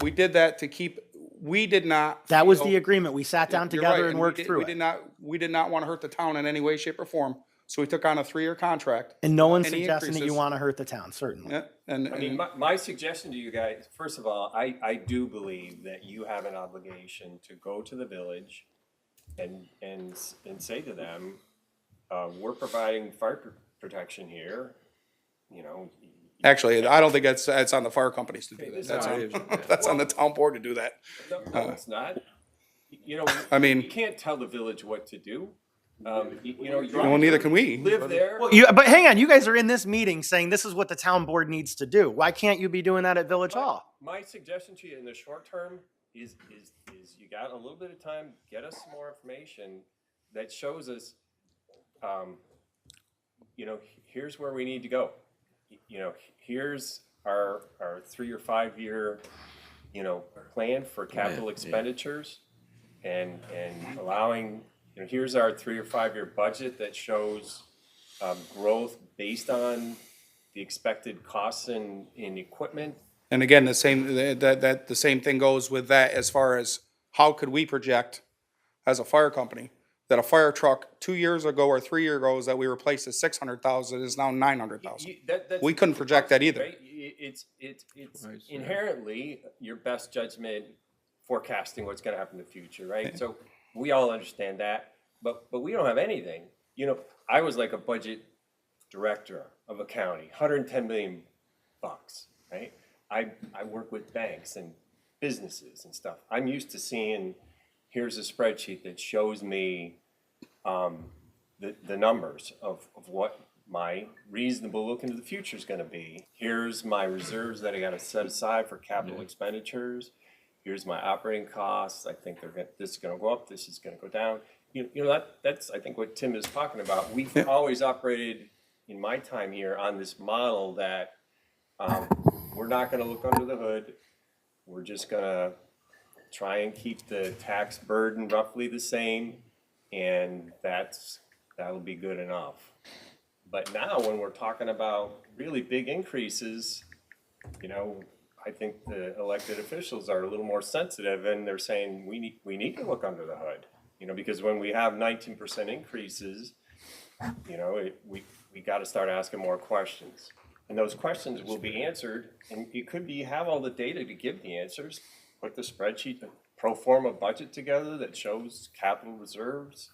We did that to keep, we did not. That was feel- the agreement. We sat down You're right, together and worked through we it. did not want to hurt the town in any way, shape or form. So we took on a 3-year contract. And no one's Any suggesting that you increases- want to hurt the town, certainly. Yeah, and, I mean, my suggestion to you guys, first of all, I do believe that you have an obligation to go to the village and say to them, we're providing fire protection here, actually, I don't think it's on the fire companies to do that. It's That's not. that's on the town board to do that. No, it's not. I mean- you can't tell the village what to do. Well, neither can we. Live there. But hang on, you guys are in this meeting saying this is what the town board needs to do. Why can't you be doing that at Village Hall? My suggestion to you in the short term is you got a little bit of time, get us some more information that shows us, here's where we need to go. Here's our 3 or 5 year, plan for capital expenditures and allowing, here's our 3 or 5 year budget that shows growth based on the expected costs in equipment. And again, the same thing goes with that as far as how could we project as a fire company that a fire truck 2 years ago or 3 years ago that we replaced at 600,000 is now 900,000. We couldn't project that either. Right? It's inherently your best judgment forecasting what's going to happen in the future, right? So we all understand that, but we don't have anything. I was like a budget director of a county, $110 million, right? I work with banks and businesses and stuff. I'm used to seeing, here's a spreadsheet that shows me the numbers of what my reasonable look into the future is going to be. Here's my reserves that I got to set aside for capital expenditures. Here's my operating costs. I think this is going to go up. This is going to go down. That's I think what Tim is talking about. We've always operated in my time here on this model that we're not going to look under the hood. We're just going to try and keep the tax burden roughly the same, and that'll be good enough. But now, when we're talking about really big increases, you know, I think the elected officials are a little more sensitive, and they're saying, we need to look under the hood. You know, because when we have 19% increases, you know, we gotta start asking more questions. And those questions will be answered, and it could be, you have all the data to give the answers, put the spreadsheet, the pro forma budget together that shows capital reserves,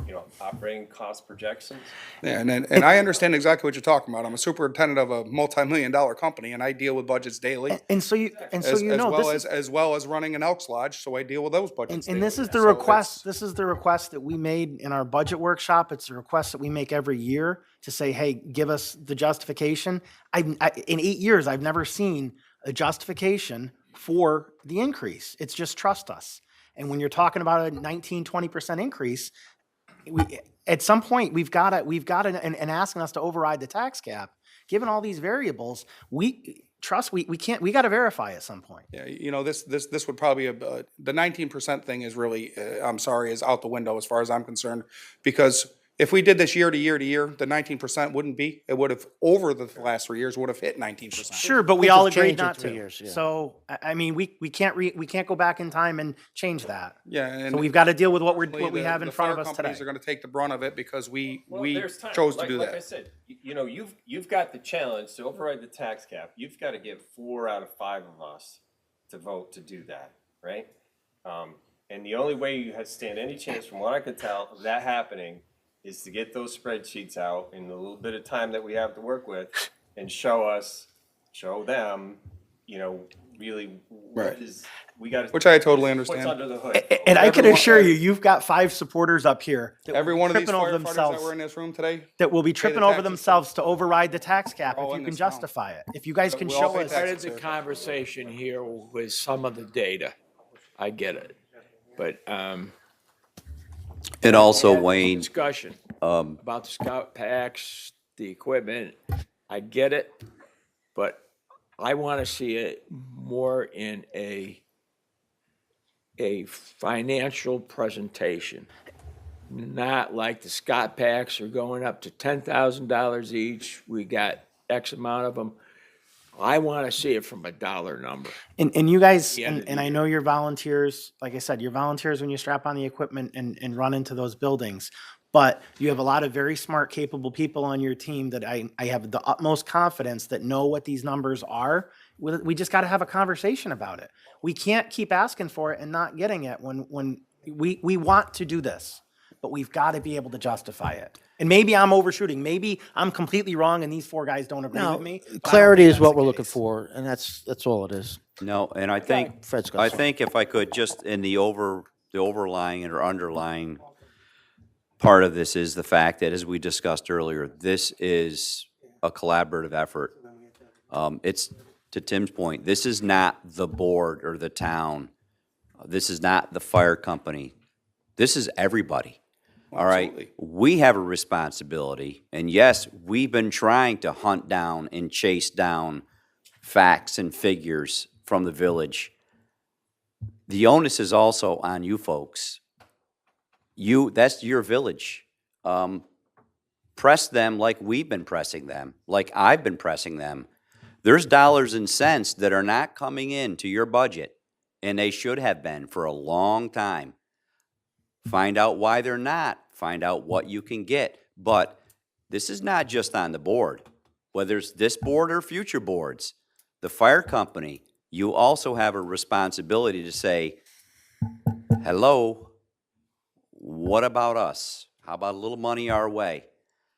you know, operating cost projections. Yeah, and I understand exactly what you're talking about. I'm a superintendent of a multi-million-dollar company, and I deal with budgets daily. And so you, know, As well as running an Elks Lodge, so I deal with those budgets and daily. this is the So request, this is the request that we made in our budget workshop. It's a request that we make every year to say, hey, give us the justification. In 8 years, I've never seen a justification for the increase. It's just trust us. And when you're talking about a 19-20% increase, at some point we've got to, and asking us to override the tax cap, given all these variables, we can't, we got to verify at some point. Yeah, you know, this would probably, the 19% thing is really, I'm sorry, is out the window as far as I'm concerned. Because if we did this year to year to year, the 19% wouldn't be, it would have, over the last 3 years, would have hit 19%. Sure, but we Which all has agreed changed in not 3 to. years, yeah. So, I mean, we can't go back in time and change that. Yeah, and. So we've got to deal with what we the- have in the front of fire us companies today. are gonna take the brunt of it because we There's time. chose to do Like I that. said, you know, you've got the challenge to override the tax cap. You've got to get 4 out of 5 of us to vote to do that, right? And the only way you stand any chance, from what I could tell, of that happening is to get those spreadsheets out in the little bit of time that we have to work with and show them, you know, really what Right. is, we got to. Which I totally What's understand. under the hood. And I can Everyone- assure you, you've got 5 supporters up here that Every will be one of these tripping over firefighters that themselves, were in this room today, that will be the tripping over taxes. themselves to override the tax cap all if in you can this town. justify it. If you guys can We all show pay us. taxes. Started the conversation here with some of the data. I get it. But, And also, had Wayne, discussion about the scout packs, the equipment. I get it, but I want to see it more in a financial presentation. Not like the Scott packs are going up to $10,000 each. We got X amount of them. I want to see it from a dollar number. And you guys, the end of the and I know you're volunteers, like I said, you're volunteers when you strap on the equipment and run into those buildings. But you have a lot of very smart, capable people on your team that I have the utmost confidence that know what these numbers are. We just got to have a conversation about it. We can't keep asking for it and not getting it when we want to do this, but we've got to be able to justify it. And maybe I'm overshooting. Maybe I'm completely wrong and these 4 guys don't agree No, with me. but I don't clarity think is that's what the we're looking case. for, and that's all it is. no, and I think, Fred's got I something. think if I could, just in the overlying or underlying part of this is the fact that, as we discussed earlier, this is a collaborative effort. It's, to Tim's point, this is not the board or the town. This is not the fire company. This is everybody. All right? Absolutely. We have a responsibility, and yes, we've been trying to hunt down and chase down facts and figures from the village. The onus is also on you folks. That's your village. Press them like we've been pressing them, like I've been pressing them. There's dollars and cents that are not coming into your budget, and they should have been for a long time. Find out why they're not. Find out what you can get. But this is not just on the board, whether it's this board or future boards. The fire company, you also have a responsibility to say, hello, what about us? How about a little money our way?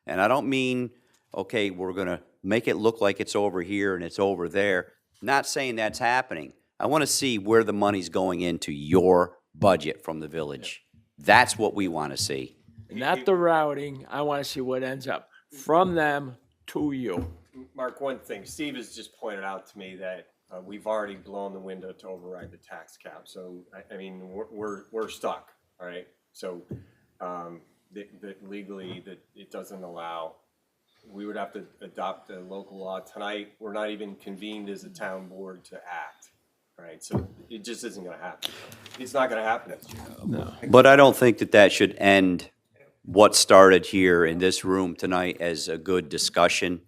And I don't mean, okay, we're going to make it look like it's over here and it's over there. Not saying that's happening. I want to see where the money's going into your budget from the village. That's what we want to see. Not the routing. I want to see what ends up from them to you. Mark, one thing, Steve has just pointed out to me that we've already blown the window to override the tax cap. So, I mean, we're stuck, all right? So, that legally, that it doesn't allow, we would have to adopt a local law tonight. We're not even convened as a town board to act, right? So it just isn't gonna happen. It's not gonna happen next year. But I don't think that that should end what started here in this room tonight as a good discussion.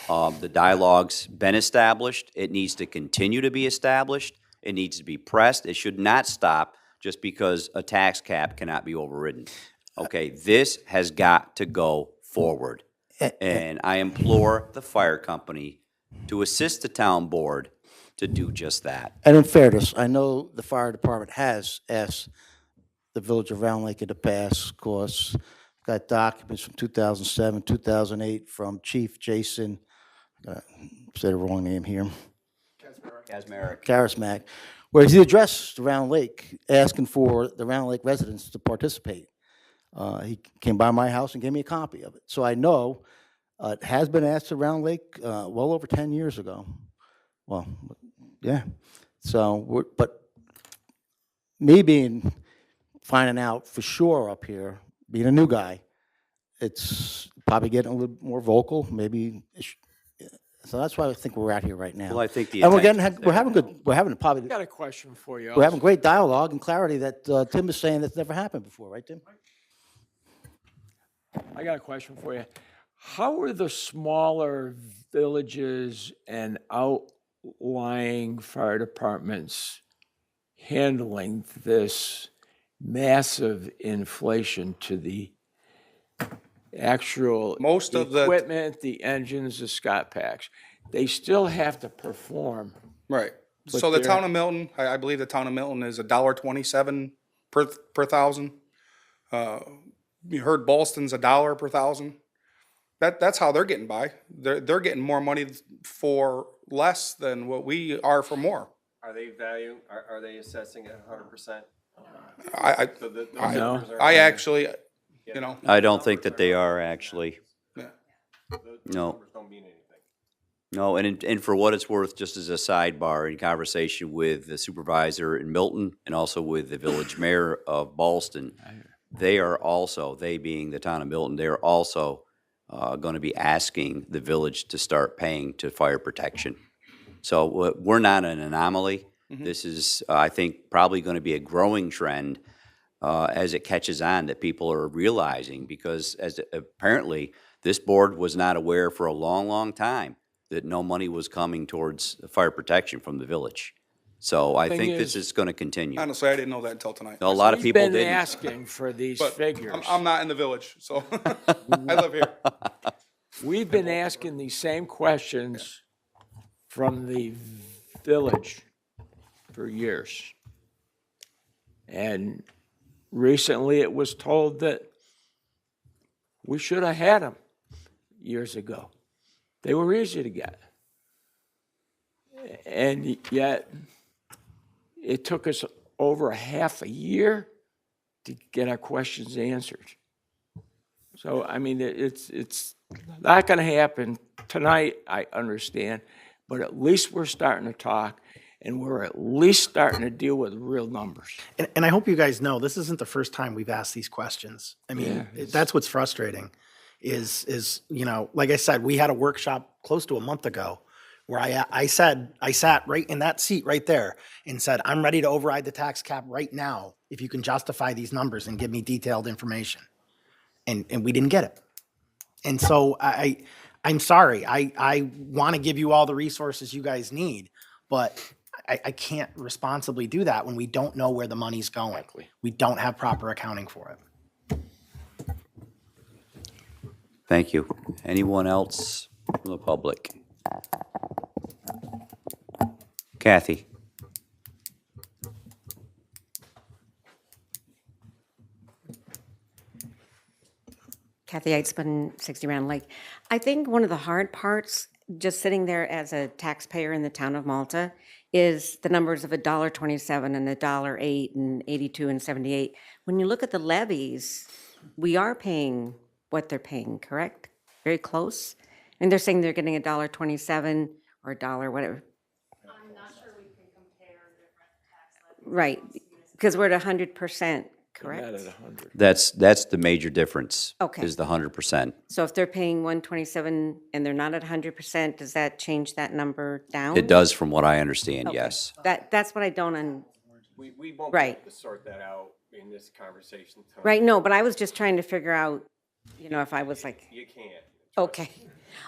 The dialogue's been established. It needs to continue to be established. It needs to be pressed. It should not stop just because a tax cap cannot be overridden. Okay, this has got to go forward. And I implore the fire company to assist the town board to do just that. And in fairness, I know the fire department has asked the village of Round Lake in the past, of course, got documents from 2007, 2008 from Chief Jason, said the wrong name here, Karismak, where he addressed Round Lake, asking for the Round Lake residents to participate. He came by my house and gave me a copy of it. So I know it has been asked to Round Lake well over 10 years ago. Well, yeah. So, but me finding out for sure up here, being a new guy, it's probably getting a little more vocal, maybe. So that's why I think we're out here right now. Well, I think the And intention is we're having good, we're having probably, I got a question for you. we're having great dialogue and clarity that Tim is saying that's never happened before, right, Tim? I got a question for you. How are the smaller villages and outlying fire departments handling this massive inflation to the actual Most of the- equipment, the engines, the Scott packs? They still have to perform. Right. But So the they're- town of Milton, I believe the town of Milton is $1.27 per thousand. You heard Ballston's $1 per thousand. That's how they're getting by. They're getting more money for less than what we are for more. Are they are they assessing at 100%? I So those No. numbers are- I actually, you know, I don't think that they are actually. yeah. those No. numbers don't mean anything. No, and for what it's worth, just as a sidebar, in conversation with the supervisor in Milton and also with the village mayor of Ballston, they are also, they being the town of Milton, they are also going to be asking the village to start paying to fire protection. So we're not an anomaly. This is, I think, probably going to be a growing trend as it catches on that people are realizing, because as apparently this board was not aware for a long, long time that no money was coming towards fire protection from the village. So I Thing think this is- is going to continue. Honestly, I didn't know that until tonight. A lot of We've people been didn't. asking for these But figures. I'm not in the village, so I live here. We've been asking these same questions from the village for years. And recently it was told that we should have had them years ago. They were easy to get. And yet it took us over a half a year to get our questions answered. So, I mean, it's not gonna happen tonight, I understand, but at least we're starting to talk, and we're at least starting to deal with real numbers. And I hope you guys know, this isn't the first time we've asked these questions. I mean, that's what's frustrating, is, you know, like I said, we had a workshop close to a month ago where I sat right in that seat right there and said, I'm ready to override the tax cap right now if you can justify these numbers and give me detailed information. And we didn't get it. And so I'm sorry, I want to give you all the resources you guys need, but I can't responsibly do that when we don't know where the money's going. We don't have proper accounting for it. Thank you. Anyone else from the public? Kathy? Kathy Eitzman, 60 Round Lake. I think one of the hard parts, just sitting there as a taxpayer in the town of Malta, is the numbers of $1.27 and $1.08 and 82 and 78. When you look at the levies, we are paying what they're paying, correct? Very close. And they're saying they're getting $1.27 or $1, whatever. I'm not sure we can compare different tax levies. Right, because we're at 100%. They're not correct? at 100. That's the major difference. Okay. Is the 100%. So if they're paying 127 and they're not at 100%, does that change that number down? It does, from what I understand, Okay. yes. That's what I don't, We won't be Right. able to sort that out in this conversation tonight. right, no, but I was just trying to figure out, you know, if I was like, You can't. okay.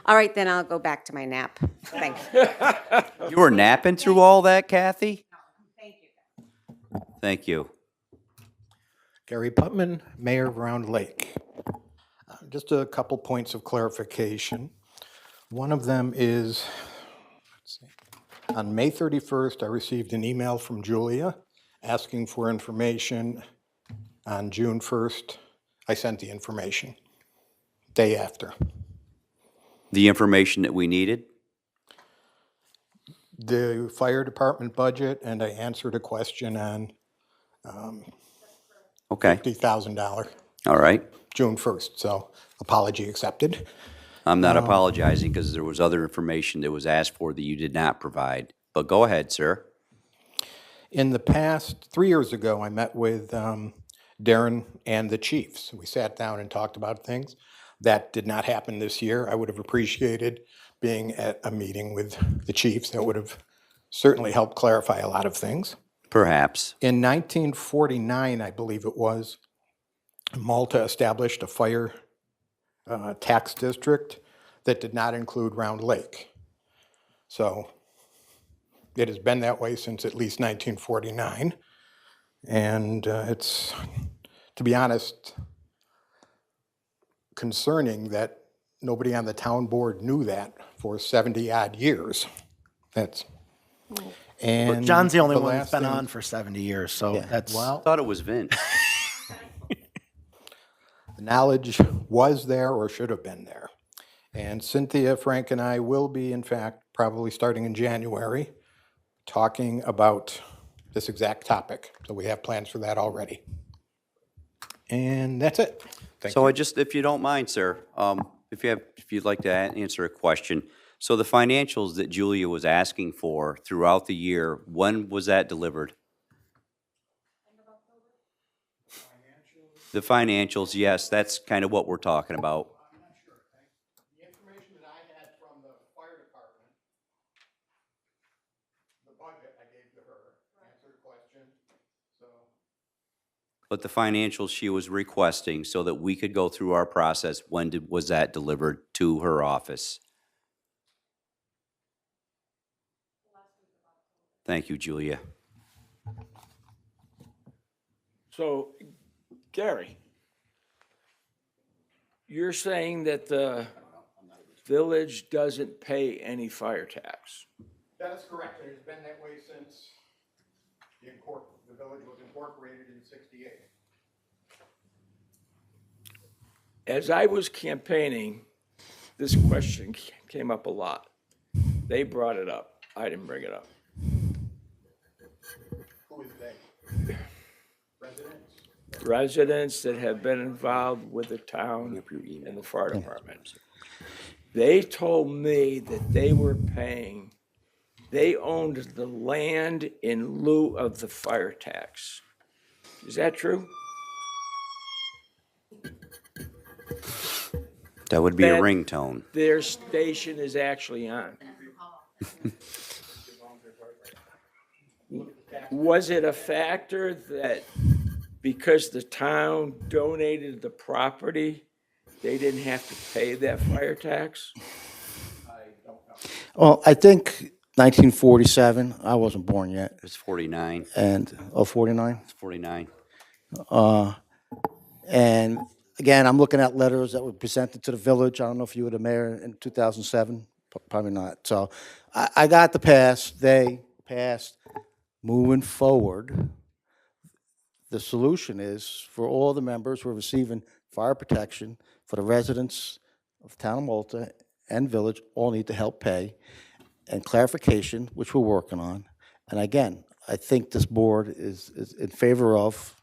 All right, then I'll go back to my nap. Thanks. You were napping through all that, Kathy? Thank you. Thank you. Gary Putman, Mayor of Round Lake. Just a couple points of clarification. One of them is, let's see, on May 31st, I received an email from Julia asking for information. On June 1st, I sent the information, day after. The information that we needed? The fire department budget, and I answered a question on Okay, $50,000, all right. June 1st, so apology accepted. I'm not apologizing because there was other information that was asked for that you did not provide. But go ahead, sir. In the past, 3 years ago, I met with Darren and the chiefs. We sat down and talked about things. That did not happen this year. I would have appreciated being at a meeting with the chiefs. That would have certainly helped clarify a lot of things. Perhaps. In 1949, I believe it was, Malta established a fire tax district that did not include Round Lake. So it has been that way since at least 1949. And it's, to be honest, concerning that nobody on the town board knew that for 70-odd years. That's, and But John's the only one last that's been thing- on for 70 years, so that's. I thought it was Vince. The knowledge was there or should have been there. And Cynthia, Frank, and I will be, in fact, probably starting in January, talking about this exact topic. So we have plans for that already. And that's it. Thank So I just, if you don't mind, sir, if you'd like to answer a question. So the financials that Julia was asking for throughout the year, when was that delivered? The financials, yes, that's kind of what we're talking about. The information that I had from the fire department, the budget I gave to her, answered a question, so. But the financials she was requesting so that we could go through our process, was that delivered to her office? Thank you, Julia. So, Gary, you're saying that the village doesn't pay any fire tax? That is correct. It has been that way since the village was incorporated in '68. As I was campaigning, this question came up a lot. They brought it up. I didn't bring it up. Who is they? Residents? Residents that have been involved with the town and the fire department. They told me that they were paying, they owned the land in lieu of the fire tax. Is that true? That would be a That- ringtone. Their station is actually on. Was it a factor that because the town donated the property, they didn't have to pay that fire tax? Well, I think 1947, I wasn't born yet, It was 49. and, 49? It's 49. And again, I'm looking at letters that were presented to the village. I don't know if you were the mayor in 2007, probably not. So I got the pass, they passed. Moving forward, the solution is for all the members who are receiving fire protection, for the residents of town of Malta and village, all need to help pay, and clarification, which we're working on. And again, I think this board is in favor of,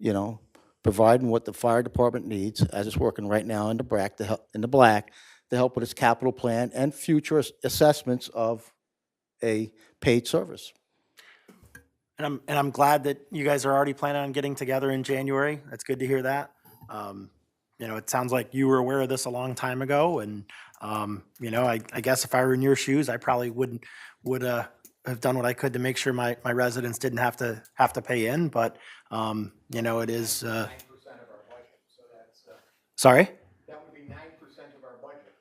you know, providing what the fire department needs, as it's working right now in the BRAC, in the black, to help with its capital plan and future assessments of a paid service. And I'm glad that you guys are already planning on getting together in January. That's good to hear that. You know, it sounds like you were aware of this a long time ago, and, you know, I guess if I were in your shoes, I probably would have done what I could to make sure my residents didn't have to pay in, but, you know, it is, sorry? That would be 9% of our budget.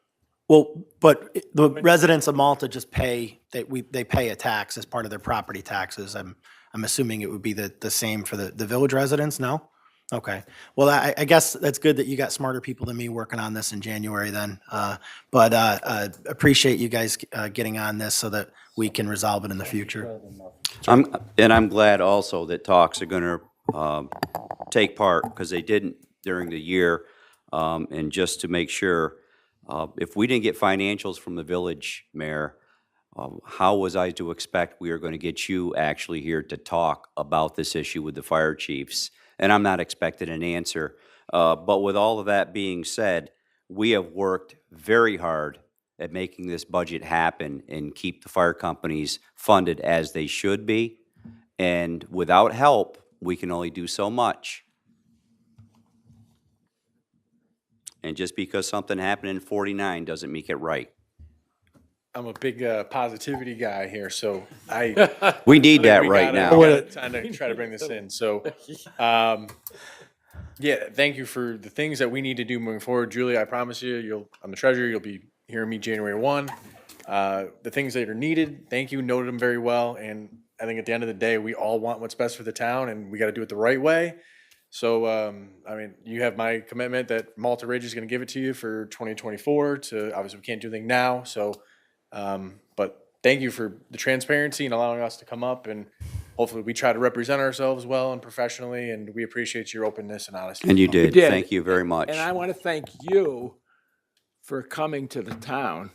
Well, but the residents of Malta just pay, they pay a tax as part of their property taxes. I'm assuming it would be the same for the village residents, no? Okay. Well, I guess that's good that you got smarter people than me working on this in January then. But appreciate you guys getting on this so that we can resolve it in the future. I'm glad also that talks are going to take part, because they didn't during the year. And just to make sure, if we didn't get financials from the village mayor, how was I to expect we are going to get you actually here to talk about this issue with the fire chiefs? And I'm not expecting an answer. But with all of that being said, we have worked very hard at making this budget happen and keep the fire companies funded as they should be. And without help, we can only do so much. And just because something happened in 49 doesn't make it right. I'm a big positivity guy here, so I. We need that we right gotta- now. we gotta try to bring this in. So, yeah, thank you for the things that we need to do moving forward. Julie, I promise you, I'm the treasurer. You'll be hearing me January 1. The things that are needed, thank you, noted them very well. And I think at the end of the day, we all want what's best for the town, and we got to do it the right way. So, I mean, you have my commitment that Malta Ridge is going to give it to you for 2024 to, obviously we can't do anything now. So, but thank you for the transparency and allowing us to come up, and hopefully we try to represent ourselves well and professionally, and we appreciate your openness and honesty. And you did. did. Thank you very much. And I want to thank you for coming to the town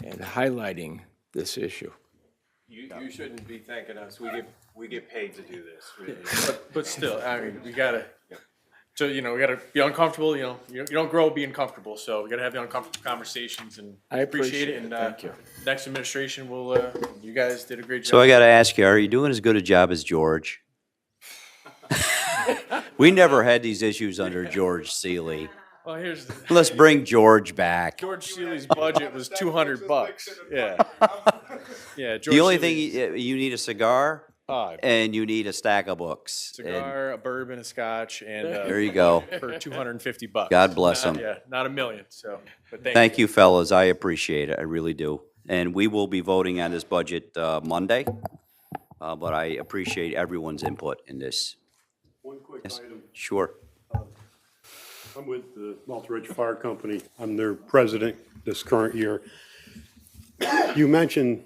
and highlighting this issue. You shouldn't be thanking us. We get paid to do this, really. But still, I mean, we gotta. So we gotta be uncomfortable. You don't grow being comfortable. So we gotta have the uncomfortable conversations, and I appreciate it. it. And Thank you. Next administration will. You guys did a great job. So I got to ask you, are you doing as good a job as George? We never had these issues under George Seeley. Well, here's the. Let's bring George back. George Seeley's budget was $200. Yeah. Yeah. George The only thing, Seeley's you need a cigar and you need a stack of books. And cigar, a bourbon, a scotch, and there you go. for $250. God bless him. Yeah, not $1 million. So, but Thank you, fellas. I appreciate it. I really do. And we will be voting on this budget Monday. But I appreciate everyone's input in this. One quick Yes, item. sure. I'm with the Malta Ridge Fire Company. I'm their president this current year. You mentioned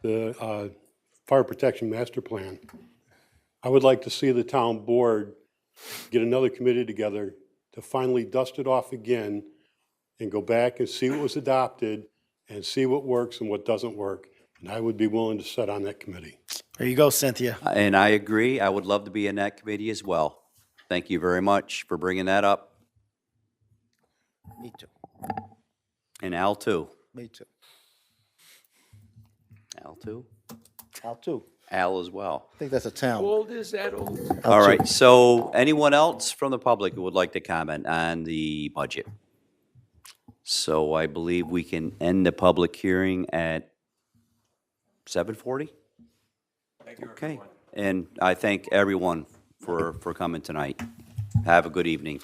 the Fire Protection Master Plan. I would like to see the town board get another committee together to finally dust it off again and go back and see what was adopted and see what works and what doesn't work. And I would be willing to sit on that committee. There you go, Cynthia. And I agree. I would love to be in that committee as well. Thank you very much for bringing that up. Me too. And Al too. Me too. Al too? Al too. Al as well. I think that's a How town. old is that old? All right, so anyone else from the public who would like to comment on the budget? So I believe we can end the public hearing at 7:40? Okay, and I thank everyone for coming tonight. Have a good evening.